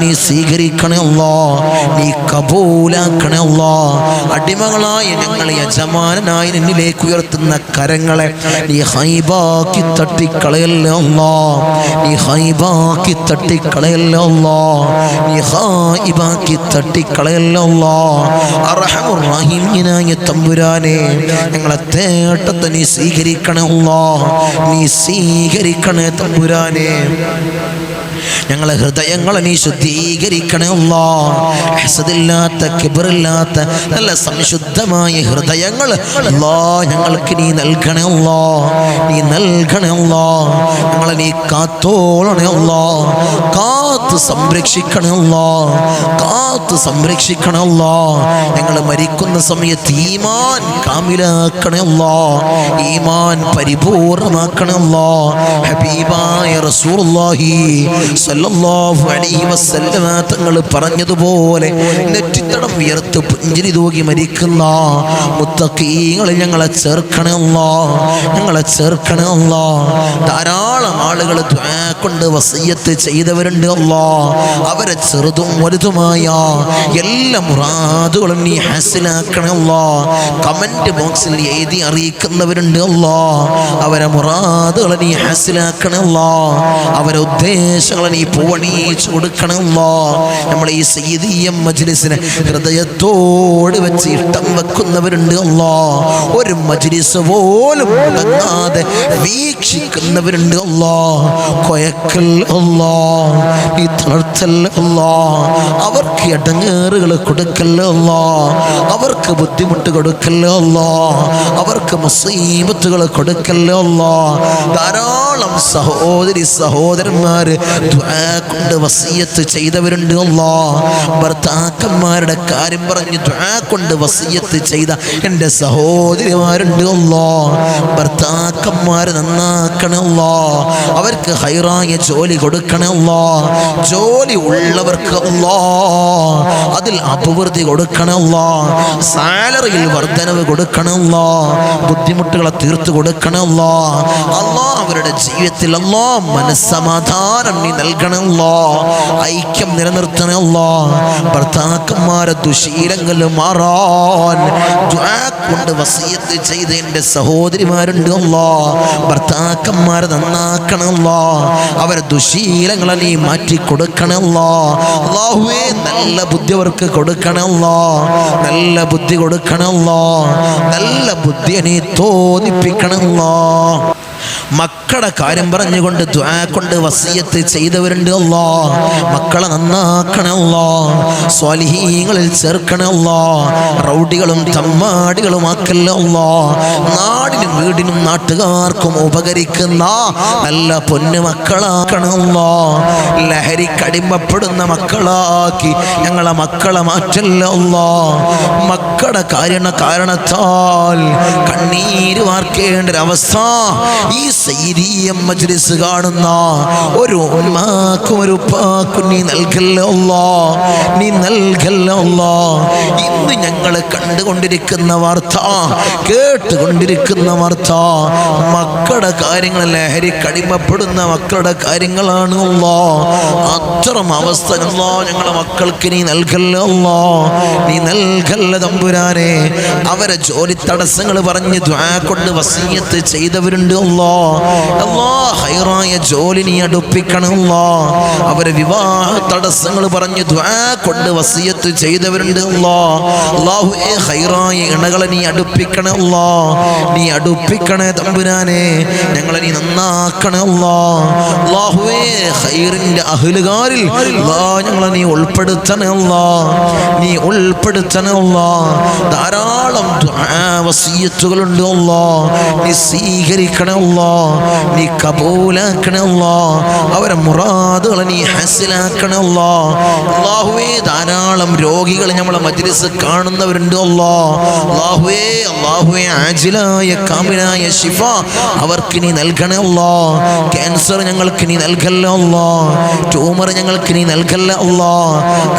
A: നീ സ്വീകരിക്കണേ അല്ലാഹ്, നീ കബൂലാക്കണേ അല്ലാഹ്. അടിമകളായ ഞങ്ങൾ യജമാനനായി നിന്നിലേക്ക് ഉയർത്തുന്ന കരങ്ങളെ നീ ഹൈബാക്കി തട്ടിക്കളയല്ലേ അല്ലാഹ്, നീ ഹൈബാക്കി തട്ടിക്കളയല്ലേ അല്ലാഹ്, നീ ഹൈബാക്കി തട്ടിക്കളയല്ലേ അല്ലാഹ്. അർഹമുർ റഹീമിനായ തമ്പുരാനെ ഞങ്ങളെ തേട്ടത്തെ നീ സ്വീകരിക്കണേ അല്ലാഹ്, നീ സ്വീകരിക്കണേ തമ്പുരാനെ. ഞങ്ങളെ ഹൃദയങ്ങളെ നീ ശുദ്ധീകരിക്കണേ അല്ലാഹ്. ഹസദില്ലാത്ത കിബ്റില്ലാത്ത നല്ല സംശുദ്ധമായ ഹൃദയങ്ങൾ അല്ലാഹ് ഞങ്ങൾക്ക് നീ നൽകണേ അല്ലാഹ്, നീ നൽകണേ അല്ലാഹ്. ഞങ്ങളെ നീ കാത്തോളണേ അല്ലാഹ്, കാത്ത് സംരക്ഷിക്കണേ അല്ലാഹ്, കാത്ത് സംരക്ഷിക്കണേ അല്ലാഹ്. ഞങ്ങൾ മരിക്കുന്ന സമയത്ത് ഈമാൻ കാമിലാക്കണേ അല്ലാഹ്, ഈമാൻ പരിപൂർണമാക്കണേ അല്ലാഹ്. ഹബീബായ റസൂലുള്ളാഹി സല്ലല്ലാഹു അലൈഹി വസല്ലമ തങ്ങൾ പറഞ്ഞതുപോലെ നെറ്റിത്തടം ഉയർത്ത് പുഞ്ചിരി തൂകി മരിക്കുന്ന മുത്തഖീങ്ങളിൽ ഞങ്ങളെ ചേർക്കണേ അല്ലാഹ്, ഞങ്ങളെ ചേർക്കണേ അല്ലാഹ്. ധാരാളം ആളുകൾ ദുആ കൊണ്ട് വസിയ്യത്ത് ചെയ്തവരുണ്ട് അല്ലാഹ്. അവരെ ചെറുതും വലുതുമായ എല്ലാ മുറാദുകളും നീ ഹാസിലാക്കണേ അല്ലാഹ്. കമന്റ് ബോക്സിൽ എഴുതി അറിയിക്കുന്നവരുണ്ട് അല്ലാഹ്. അവരെ മുറാദുകളെ നീ ഹാസിലാക്കണേ അല്ലാഹ്, അവരെ ഉദ്ദേശങ്ങളെ നീ പൂവണിയിച്ചു കൊടുക്കണം അല്ലാഹ്. നമ്മളെ ഈ സയ്യിദിയ്യ മജ്ലിസിനെ ഹൃദയത്തോട് വെച്ച് ഇഷ്ടം വെക്കുന്നവരുണ്ട് അല്ലാഹ്. ഒരു മജ്ലിസ് പോലും മുടങ്ങാതെ വീക്ഷിക്കുന്നവരുണ്ട് അല്ലാഹ്. കൊയക്കൽ അല്ലാഹ്, നീ തളർത്തൽ അല്ലാഹ്. അവർക്ക് ഇടങ്ങേറുകൾ കൊടുക്കല്ല അല്ലാഹ്, അവർക്ക് ബുദ്ധിമുട്ട് കൊടുക്കല്ല അല്ലാഹ്, അവർക്ക് മുസീബത്തുകൾ കൊടുക്കല്ല അല്ലാഹ്. ധാരാളം സഹോദരി സഹോദരന്മാർ ദുആ കൊണ്ട് വസിയ്യത്ത് ചെയ്തവരുണ്ട് അല്ലാഹ്. ഭർത്താക്കന്മാരുടെ കാര്യം പറഞ്ഞ് ദുആ കൊണ്ട് വസിയ്യത്ത് ചെയ്ത എൻ്റെ സഹോദരിമാരുണ്ട് അല്ലാഹ്. ഭർത്താക്കന്മാർ നന്നാക്കണേ അല്ലാഹ്, അവർക്ക് ഹൈറായ ജോലി കൊടുക്കണേ അല്ലാഹ്. ജോലി ഉള്ളവർക്ക് അല്ലാഹ് അതിൽ അഭിവൃദ്ധി കൊടുക്കണേ അല്ലാഹ്. സാലറിയിൽ വർധനവ് കൊടുക്കണേ അല്ലാഹ്. ബുദ്ധിമുട്ടുകളെ തീർത്തു കൊടുക്കണേ അല്ലാഹ്. അല്ലാഹ് അവരുടെ ജീവിതത്തിൽ അല്ലാഹ് മനസ്സമാധാനം നീ നൽകണേ അല്ലാഹ്, ഐക്യം നിലനിർത്തണേ അല്ലാഹ്. ഭർത്താക്കന്മാരെ ദുശീലങ്ങൾ മാറാൻ ദുആ കൊണ്ട് വസിയ്യത്ത് ചെയ്ത എൻ്റെ സഹോദരിമാരുണ്ട് അല്ലാഹ്. ഭർത്താക്കന്മാരെ നന്നാക്കണേ അല്ലാഹ്, അവരെ ദുശീലങ്ങളെ നീ മാറ്റി കൊടുക്കണേ അല്ലാഹ്. അല്ലാഹുവേ നല്ല ബുദ്ധി അവർക്ക് കൊടുക്കണേ അല്ലാഹ്, നല്ല ബുദ്ധി കൊടുക്കണേ അല്ലാഹ്, നല്ല ബുദ്ധിയെ നീ തോന്നിപ്പിക്കണേ അല്ലാഹ്. മക്കളുടെ കാര്യം പറഞ്ഞുകൊണ്ട് ദുആ കൊണ്ട് വസിയത്ത് ചെയ്തവരുണ്ട്. അല്ലാ മക്കളെ നന്നാക്കണേ അല്ലാ, സ്വാലിഹീങ്ങളിൽ ചേർക്കണേ അല്ലാ, റൗഡികളും തമ്മാടികളും ആക്കല്ലേ അല്ലാ, നാടിനും വീടിനും നാട്ടുകാർക്കും ഉപകരിക്കുന്ന നല്ല പൊന്നു മക്കളാക്കണേ അല്ലാ. ലഹരിക്കടിമപ്പെടുന്ന മക്കളാക്കി ഞങ്ങളെ മക്കളെ മാറ്റല്ലേ അല്ലാ. മക്കളുടെ കാരണത്താൽ കണ്ണീര് വാർക്കേണ്ട ഒരവസ്ഥ ഈ സയ്യിദിയ മജ്ലിസ് കാണുന്ന ഒരു ഉമ്മാക്കും ഒരു ഉപ്പാക്കും നീ നൽകല്ലേ അല്ലാ, നീ നൽകല്ലേ അല്ലാ. ഇന്ന് ഞങ്ങൾ കണ്ടുകൊണ്ടിരിക്കുന്ന വാർത്ത, കേട്ടുകൊണ്ടിരിക്കുന്ന വാർത്ത മക്കളുടെ കാര്യങ്ങൾ, ലഹരിക്കടിമപ്പെടുന്ന മക്കളുടെ കാര്യങ്ങളാണ് അല്ലാ. അത്തരം അവസ്ഥ അല്ലാ ഞങ്ങളെ മക്കൾക്ക് നീ നൽകല്ലേ അല്ലാ, നീ നൽകല്ലേ തമ്പുരാനെ. അവരെ ജോലി തടസ്സങ്ങൾ പറഞ്ഞ് ദുആ കൊണ്ട് വസിയത്ത് ചെയ്തവരുണ്ട് അല്ലാ. അല്ലാ ഹൈറായ ജോലി നീ അടുപ്പിക്കണം അല്ലാ. അവരെ വിവാഹ തടസ്സങ്ങൾ പറഞ്ഞ് ദുആ കൊണ്ട് വസിയത്ത് ചെയ്തവരുണ്ട് അല്ലാ. അല്ലാഹുവേ ഹൈറായ ഇണകളെ നീ അടുപ്പിക്കണം അല്ലാ, നീ അടുപ്പിക്കണേ തമ്പുരാനെ. ഞങ്ങളെ നീ നന്നാക്കണേ അല്ലാ. അല്ലാഹുവേ ഹൈറിന്റെ അഹ്ലുകാരിൽ അല്ലാ ഞങ്ങളെ നീ ഉൾപ്പെടുത്തണേ അല്ലാ, നീ ഉൾപ്പെടുത്തണേ അല്ലാ. ധാരാളം ദുആ വസിയത്തുകളുണ്ട് അല്ലാ, നീ സ്വീകരിക്കണേ അല്ലാ, നീ കബൂലാക്കണേ അല്ലാ. അവരെ മുറാദുകളെ നീ ഹസിലാക്കണേ അല്ലാ. അല്ലാഹുവേ ധാരാളം രോഗികൾ നമ്മളെ മജ്ലിസ് കാണുന്നവരുണ്ട് അല്ലാ. അല്ലാഹുവേ ആജിലായ കാമിലായ ശിഫ അവർക്ക് നീ നൽകണേ അല്ലാ. ക്യാൻസർ ഞങ്ങൾക്ക് നീ നൽകല്ലേ അല്ലാ, ട്യൂമർ ഞങ്ങൾക്ക് നീ നൽകല്ലേ അല്ലാ,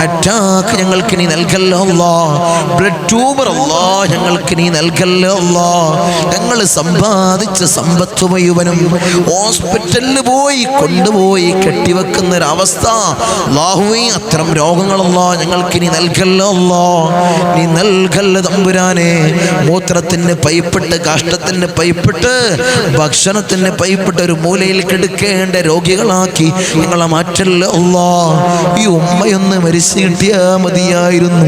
A: അറ്റാക്ക് ഞങ്ങൾക്ക് നീ നൽകല്ലേ അല്ലാ, ബ്ലഡ് ട്യൂമർ അല്ലാ ഞങ്ങൾക്ക് നീ നൽകല്ലേ അല്ലാ. ഞങ്ങൾ സമ്പാദിച്ച സമ്പത്ത് മുഴുവനും ഹോസ്പിറ്റലിൽ പോയി കൊണ്ടുപോയി കെട്ടിവെക്കുന്ന ഒരവസ്ഥ അല്ലാഹുവേ, അത്തരം രോഗങ്ങളല്ലാ ഞങ്ങൾക്ക് നീ നൽകല്ലേ അല്ലാ, നീ നൽകല്ലേ തമ്പുരാനെ. മൂത്രത്തിന് പൈപ്പിട്ട്, കാഷ്ടത്തിന് പൈപ്പിട്ട്, ഭക്ഷണത്തിന് പൈപ്പിട്ട് ഒരു മൂലയിൽ കിടക്കേണ്ട രോഗികളാക്കി ഞങ്ങളെ മാറ്റല്ലേ അല്ലാ. ഈ ഉമ്മയൊന്ന് മരിച്ചു കിട്ടിയാ മതിയായിരുന്നു,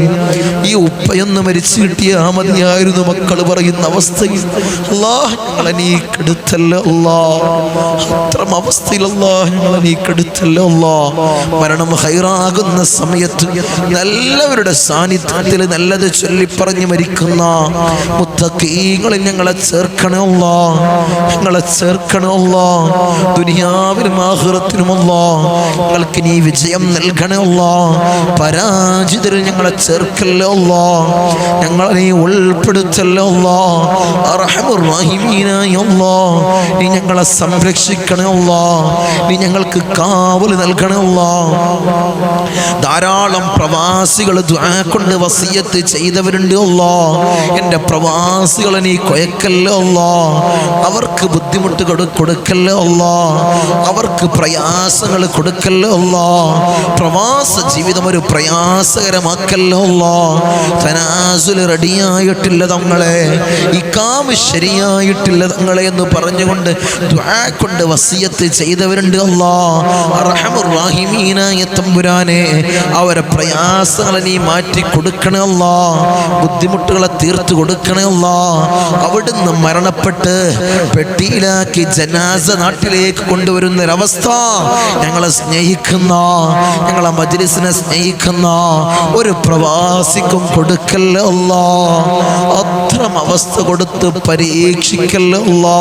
A: ഈ ഉപ്പയൊന്ന് മരിച്ചു കിട്ടിയാ മതിയായിരുന്നു മക്കൾ പറയുന്ന അവസ്ഥയിൽ അല്ലാ ഞങ്ങളെ നീ കെടുത്തല്ലേ അല്ലാ. അത്തരം അവസ്ഥയിൽ അല്ലാ ഞങ്ങളെ നീ കെടുത്തല്ലേ അല്ലാ. മരണം ഹൈറാകുന്ന സമയത്ത് നല്ലവരുടെ സാന്നിധ്യത്തിൽ നല്ലത് ചൊല്ലിപ്പറഞ്ഞ് മരിക്കുന്ന മുത്തഖീങ്ങളിൽ ഞങ്ങളെ ചേർക്കണേ അല്ലാ, ഞങ്ങളെ ചേർക്കണേ അല്ലാ. ദുനിയാവിലും ആഖിറത്തിലും അല്ലാ ഞങ്ങൾക്ക് നീ വിജയം നൽകണേ അല്ലാ. പരാജിതരിൽ ഞങ്ങളെ ചേർക്കല്ലേ അല്ലാ, ഞങ്ങളെ നീ ഉൾപ്പെടുത്തല്ലേ അല്ലാ. അർഹമുർ റഹീമീനായ അല്ലാ നീ ഞങ്ങളെ സംരക്ഷിക്കണേ അല്ലാ, നീ ഞങ്ങൾക്ക് കാവൽ നൽകണേ അല്ലാ. ധാരാളം പ്രവാസികൾ ദുആ കൊണ്ട് വസിയത്ത് ചെയ്തവരുണ്ട് അല്ലാ. എൻ്റെ പ്രവാസികളെ നീ കൊയക്കല്ലേ അല്ലാ, അവർക്ക് ബുദ്ധിമുട്ട് കൊടുക്കല്ലേ അല്ലാ, അവർക്ക് പ്രയാസങ്ങൾ കൊടുക്കല്ലേ അല്ലാ. പ്രവാസ ജീവിതം ഒരു പ്രയാസകരമാക്കല്ലേ അല്ലാ. തനാസുൽ റെഡിയായിട്ടില്ല തങ്ങളെ, ഇഖാമ ശരിയായിട്ടില്ല തങ്ങളെ എന്ന് പറഞ്ഞുകൊണ്ട് ദുആ കൊണ്ട് വസിയത്ത് ചെയ്തവരുണ്ട് അല്ലാ. അർഹമുർ റഹീമീനായ തമ്പുരാനെ അവരെ പ്രയാസങ്ങളെ നീ മാറ്റി കൊടുക്കണേ അല്ലാ, ബുദ്ധിമുട്ടുകളെ തീർത്തു കൊടുക്കണേ അല്ലാ. അവിടുന്ന് മരണപ്പെട്ട് പെട്ടിയിലാക്കി ജനാസ നാട്ടിലേക്ക് കൊണ്ടുവരുന്ന ഒരവസ്ഥ ഞങ്ങളെ സ്നേഹിക്കുന്ന, ഞങ്ങളെ മജ്ലിസിനെ സ്നേഹിക്കുന്ന ഒരു പ്രവാസിക്കും കൊടുക്കല്ലേ അല്ലാ. അത്തരം അവസ്ഥ കൊടുത്ത് പരീക്ഷിക്കല്ലേ അല്ലാ.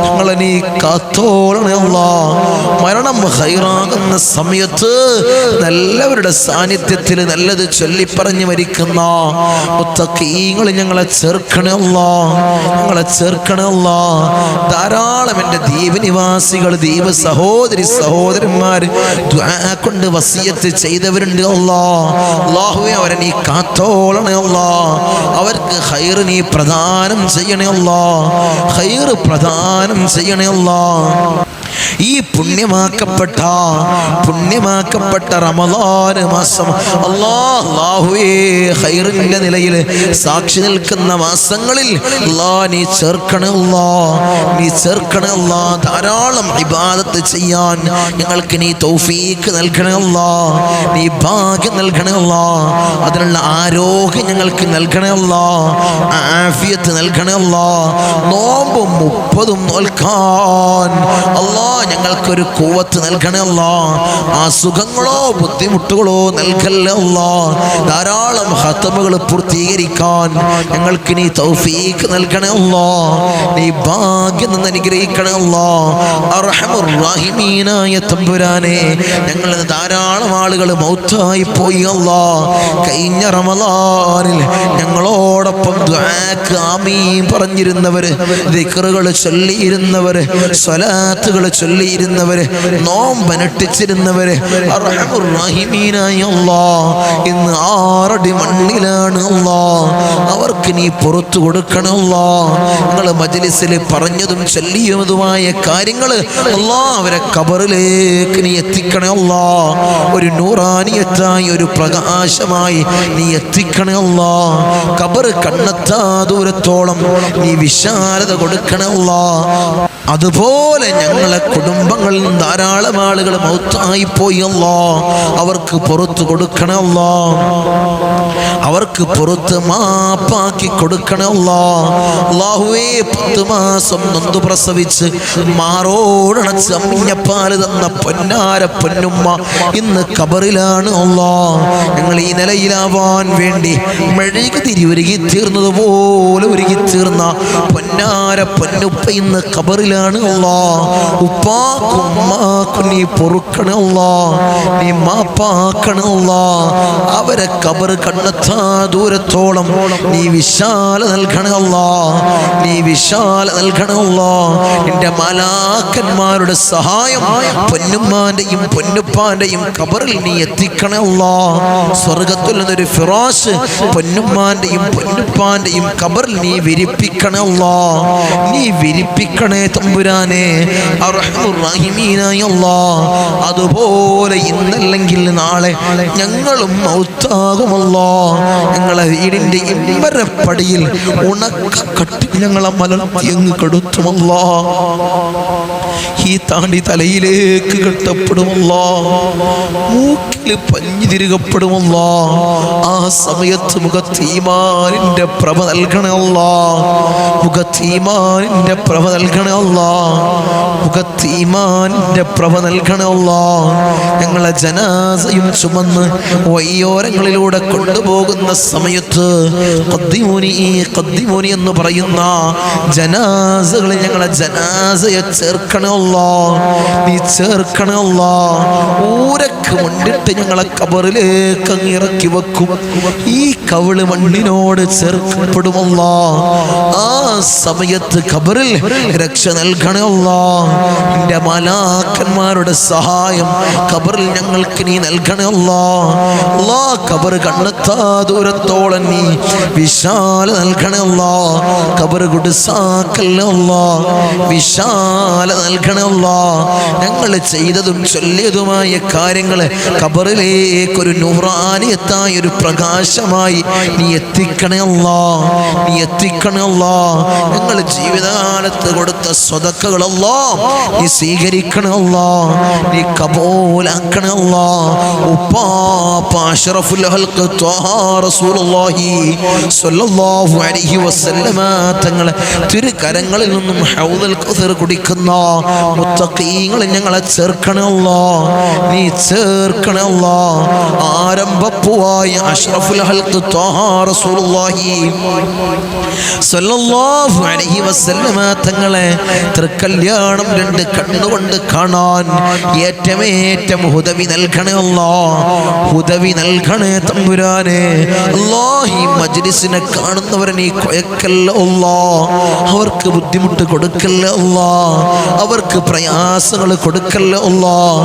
A: ഞങ്ങളെ നീ കാത്തോളണേ അല്ലാ. മരണം ഹൈറാകുന്ന സമയത്ത് നല്ലവരുടെ സാന്നിധ്യത്തിൽ നല്ലത് ചൊല്ലിപ്പറഞ്ഞ് മരിക്കുന്ന മുത്തഖീങ്ങൾ ഞങ്ങളെ ചേർക്കണേ അല്ലാ, ഞങ്ങളെ ചേർക്കണേ അല്ലാ. ധാരാളം എൻ്റെ ദ്വീപ് നിവാസികൾ, ദ്വീപ് സഹോദരി സഹോദരന്മാർ ദുആ കൊണ്ട് വസിയത്ത് ചെയ്തവരുണ്ട് അല്ലാ. അല്ലാഹുവേ അവരെ നീ കാത്തോളണേ അല്ലാ, അവർക്ക് ഖൈർ നീ പ്രദാനം ചെയ്യണേ അല്ലാ, ഖൈർ പ്രദാനം ചെയ്യണേ അല്ലാ. ഈ പുണ്യമാക്കപ്പെട്ട റമളാൻ മാസം അല്ലാഹുവേ ഖൈറിന്റെ നിലയിൽ സാക്ഷി നിൽക്കുന്ന മാസങ്ങളിൽ നീ ചേർക്കണേ അല്ലാ, ധാരാളം ഇബാദത്ത് ചെയ്യാൻ ഞങ്ങൾക്ക് നീ തൗഫീഖ് നൽകണേ അല്ലാ, നീ ഭാഗ്യം നൽകണേ അല്ലാ, അതിനുള്ള ആരോഗ്യം ഞങ്ങൾക്ക് നൽകണേ അല്ലാ, ആഫിയത്ത് നൽകണേ അല്ലാ, നോമ്പും 30 നോൽക്കാൻ അല്ലാ ഞങ്ങൾക്കൊരു ഖുവത്ത് നൽകണേ അല്ലാ, അസുഖങ്ങളോ ബുദ്ധിമുട്ടുകളോ നൽകല്ലേ അല്ലാ, ധാരാളം ഖത്മുകൾ പൂർത്തീകരിക്കാൻ ഞങ്ങൾക്ക് നീ തൗഫീഖ് നൽകണേ അല്ലാ, നീ ഭാഗ്യം അനുഗ്രഹിക്കണേ അല്ലാ. അർഹമുർ റഹീമീനായ തമ്പുരാനെ, ഞങ്ങൾ ധാരാളം ആളുകൾ മൗത്തായി പോയി അല്ലാ. കഴിഞ്ഞ റമളാനിൽ ഞങ്ങളോടൊപ്പം ദുആക്ക് ആമീൻ പറഞ്ഞിരുന്നവര്, ദിക്റുകൾ ചൊല്ലിയിരുന്നവര്, സ്വലാത്തുകൾ ചൊല്ലിയിരുന്നവര്, നോമ്പനുഷ്ഠിച്ചിരുന്നവര്, അർഹമുർ റഹീമീനായ അല്ലാഹ് ഇന്ന് 6 അടി മണ്ണിലാണ് അല്ലാഹ്. അവർക്ക് നീ പുറത്തു കൊടുക്കണം അല്ലാഹ്. നിങ്ങൾ മജ്ലിസിൽ പറഞ്ഞതും ചൊല്ലിയതുമായ കാര്യങ്ങൾ അല്ലാഹ് അവരെ ഖബറിലേക്ക് നീ എത്തിക്കണേ അല്ലാഹ്. ഒരു നൂറാനിയത്തായി, ഒരു പ്രകാശമായി നീ എത്തിക്കണേ അല്ലാഹ്. ഖബർ കണ്ണെത്താ ദൂരത്തോളം നീ വിശാലത കൊടുക്കണേ അല്ലാഹ്. അതുപോലെ ഞങ്ങളെ കുടുംബങ്ങളിൽ ധാരാളം ആളുകൾ മൗത്തായി പോയി അല്ലാഹ്. അവർക്ക് പുറത്തു കൊടുക്കണേ അല്ലാഹ്, അവർക്ക് പുറത്ത് മാപ്പാക്കി കൊടുക്കണേ അല്ലാഹ്. അല്ലാഹുവേ 10 മാസം നൊന്തു പ്രസവിച്ച് മാറോടണച്ച് അമ്മിഞ്ഞപ്പാല് തന്ന പൊന്നാര പൊന്നുമ്മ ഇന്ന് ഖബറിലാണ് അല്ലാഹ്. ഞങ്ങൾ ഈ നിലയിലാവാൻ വേണ്ടി മെഴുകുതിരി ഒരുങ്ങി തീർന്നതുപോലെ ഒരുങ്ങി തീർന്ന പൊന്നാര പൊന്നുപ്പ ഇന്ന് ഖബറിലാണ് അല്ലാഹ്. ഉപ്പാക്കും ഉമ്മാക്കും നീ പൊറുക്കണേ അല്ലാഹ്, നീ മാപ്പാക്കണേ അല്ലാഹ്. അവരെ ഖബർ കണ്ണെത്താ ദൂരത്തോളം നീ വിശാല നൽകണേ അല്ലാഹ്, നീ വിശാല നൽകണേ അല്ലാഹ്. നിന്റെ മലാക്കന്മാരുടെ സഹായം പൊന്നുമ്മാന്റെയും പൊന്നുപ്പാന്റെയും ഖബറിൽ നീ എത്തിക്കണേ അല്ലാഹ്. സ്വർഗ്ഗത്തിൽ നിന്നൊരു ഫിറാശ് പൊന്നുമ്മാന്റെയും പൊന്നുപ്പാന്റെയും ഖബറിൽ നീ വിരിപ്പിക്കണേ അല്ലാഹ്, നീ വിരിപ്പിക്കണേ തമ്പുരാനെ, അർഹമുർ റഹീമീനായ അല്ലാഹ്. അതുപോലെ ഇന്നല്ലെങ്കിൽ നാളെ ഞങ്ങളും മൗത്താകുമല്ലോ. ഞങ്ങളെ വീടിന്റെ ഇമ്മരപ്പടിയിൽ ഉണക്കട്ടി ഞങ്ങളെ മലർത്തിയങ്ങ് കെടുത്തുമല്ലോ. ഈ താണ്ടി തലയിലേക്ക് കെട്ടപ്പെടുമല്ലോ, മൂക്കിൽ പഞ്ഞി തിരുകപ്പെടുമല്ലോ. ആ സമയത്ത് മുഖത്തീമാനിന്റെ പ്രഭ നൽകണേ അല്ലാഹ്, മുഖത്തീമാനിന്റെ പ്രഭ നൽകണേ അല്ലാഹ്, മുഖത്തീമാനിന്റെ പ്രഭ നൽകണേ അല്ലാഹ്. ഞങ്ങളെ ജനാസയും ചുമന്ന് വയ്യോരങ്ങളിലൂടെ കൊണ്ടുപോകുന്ന സമയത്ത് ഖദ്ദിമൂനി എന്ന് പറയുന്ന ജനാസകളെ, ഞങ്ങളെ ജനാസയെ ചേർക്കണേ അല്ലാഹ്, നീ ചേർക്കണേ അല്ലാഹ്. ഊരക്ക് മണ്ണിട്ട് ഞങ്ങളെ ഖബറിലേക്ക് അങ്ങ് ഇറക്കി വെക്കും. ഈ കവിള് മണ്ണിനോട് ചേർക്കപ്പെടുമല്ലാഹ്. ആ സമയത്ത് ഖബറിൽ രക്ഷ നൽകണേ അല്ലാഹ്. നിന്റെ മലാക്കന്മാരുടെ സഹായം ഖബറിൽ ഞങ്ങൾക്ക് നീ നൽകണേ അല്ലാഹ്. അല്ലാഹ് ഖബർ കണ്ണെത്താ ദൂരത്തോളം നീ വിശാല നൽകണേ അല്ലാഹ്. ഖബർ കുടുസാക്കല്ലേ അല്ലാഹ്, വിശാല നൽകണേ അല്ലാഹ്. ഞങ്ങൾ ചെയ്തതും ചൊല്ലിയതുമായ കാര്യങ്ങൾ ഖബറിലേക്കൊരു നൂറാനിയത്തായ ഒരു പ്രകാശമായി നീ എത്തിക്കണേ അല്ലാഹ്, നീ എത്തിക്കണേ അല്ലാഹ്. ഞങ്ങൾ ജീവിതകാലത്ത് കൊടുത്ത സ്വതക്കകൾ അല്ലാഹ് നീ സ്വീകരിക്കണേ അല്ലാഹ്, നീ കബൂലാക്കണേ അല്ലാഹ്. ഉപ്പാപ്പ അഷ്റഫുൽ ഖൽഖ് ത്വാഹ റസൂലുള്ളാഹി സ്വല്ലല്ലാഹു അലൈഹി വസല്ലമ തങ്ങളെ തിരുകരങ്ങളിൽ നിന്നും ഹൗദുൽ കൗസർ കുടിക്കുന്ന മുത്തഖീങ്ങളെ ഞങ്ങളെ ചേർക്കണേ അല്ലാഹ്, നീ ചേർക്കണേ അല്ലാഹ്. ആരംഭപ്പൂവായ അഷ്റഫുൽ ഖൽഖ് ത്വാഹ റസൂലുള്ളാഹി സ്വല്ലല്ലാഹു അലൈഹി വസല്ലമ തങ്ങളെ തൃക്കല്യാണം 2 കണ്ണുകൊണ്ട് കാണാൻ ഏറ്റവും ഹുദവി നൽകണേ അല്ലാഹ്, ഹുദവി നൽകണേ തമ്പുരാനെ. അല്ലാഹ് ഈ മജ്ലിസിനെ കാണുന്നവരെ നീ കൊയക്കല്ല അല്ലാഹ്, അവർക്ക് ബുദ്ധിമുട്ട് കൊടുക്കല്ല അല്ലാഹ്, അവർക്ക് പ്രയാസങ്ങൾ കൊടുക്കല്ല അല്ലാഹ്.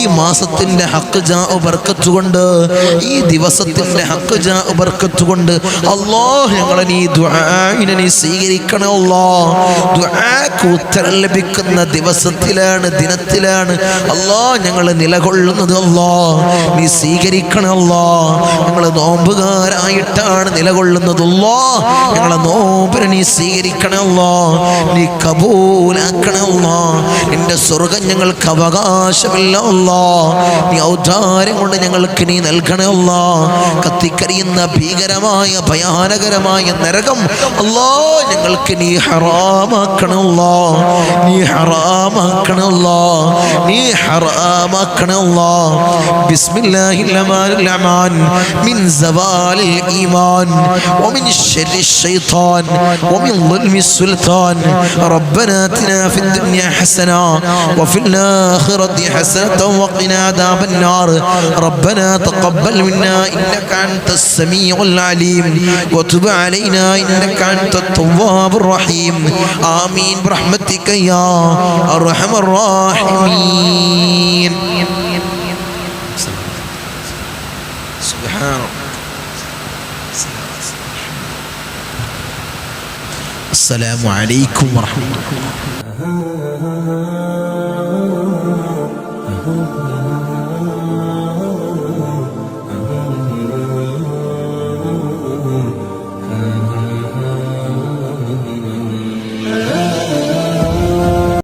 A: ഈ മാസത്തിന്റെ ഹഖ് ജാ ബർക്കത്ത് കൊണ്ട്, ഈ ദിവസത്തിന്റെ ഹഖ് ജാ ബർക്കത്ത് കൊണ്ട് അല്ലാഹ് ഞങ്ങളെ നീ ദുആഇനെ നീ സ്വീകരിക്കണേ അല്ലാഹ്. ദുആക്ക് ഉത്തരം ലഭിക്കുന്ന ദിവസത്തിലാണ്, ദിനത്തിലാണ് അല്ലാഹ് ഞങ്ങൾ നിലകൊള്ളുന്നത്. അല്ലാഹ് നീ സ്വീകരിക്കണേ അല്ലാഹ്. ഞങ്ങൾ നോമ്പുകാരായിട്ടാണ് നിലകൊള്ളുന്നത് അല്ലാഹ്, ഞങ്ങളെ നോമ്പിനെ നീ സ്വീകരിക്കണേ അല്ലാഹ്, നീ കബൂലാക്കണേ അല്ലാഹ്. നിന്റെ സ്വർഗ്ഗം ഞങ്ങൾക്ക് അവകാശമില്ല അല്ലാഹ്, നീ ഔദാര്യം കൊണ്ട് ഞങ്ങൾക്ക് നീ നൽകണേ അല്ലാഹ്. കത്തിക്കരിയുന്ന ഭീകരമായ ഭയാനകരമായ നരകം അല്ലാഹ് ഞങ്ങൾക്ക് നീ ഹറാമാക്കണേ അല്ലാഹ്, നീ ഹറാമാക്കണേ അല്ലാഹ്, നീ ഹറാമാക്കണേ അല്ലാഹ്. ബിസ്മില്ലാഹിർ റഹ്മാനിർ റഹീം. മിൻ സവാലിൽ ഈമാൻ വമിൻ ശർരി ശൈത്താൻ വമിൻ ളുൽമിസ് സുൽത്താൻ. റബ്ബനാ ആതിനാ ഫിദ് ദുനിയാ ഹസന വഫിൽ ആഖിറതി ഹസനതൻ വഖിനാ അദാബൻ നാർ. റബ്ബനാ തഖബ്ബൽ മിന്നാ ഇന്നക അൻതസ് സമീഉൽ അലീം വതുബ് അലൈനാ ഇന്നക അൻതത് തവ്വാബുർ റഹീം. ആമീൻ ബിറഹ്മതിക യാ അർഹമർ റഹീമീൻ. السلام عليكم ورحمة الله.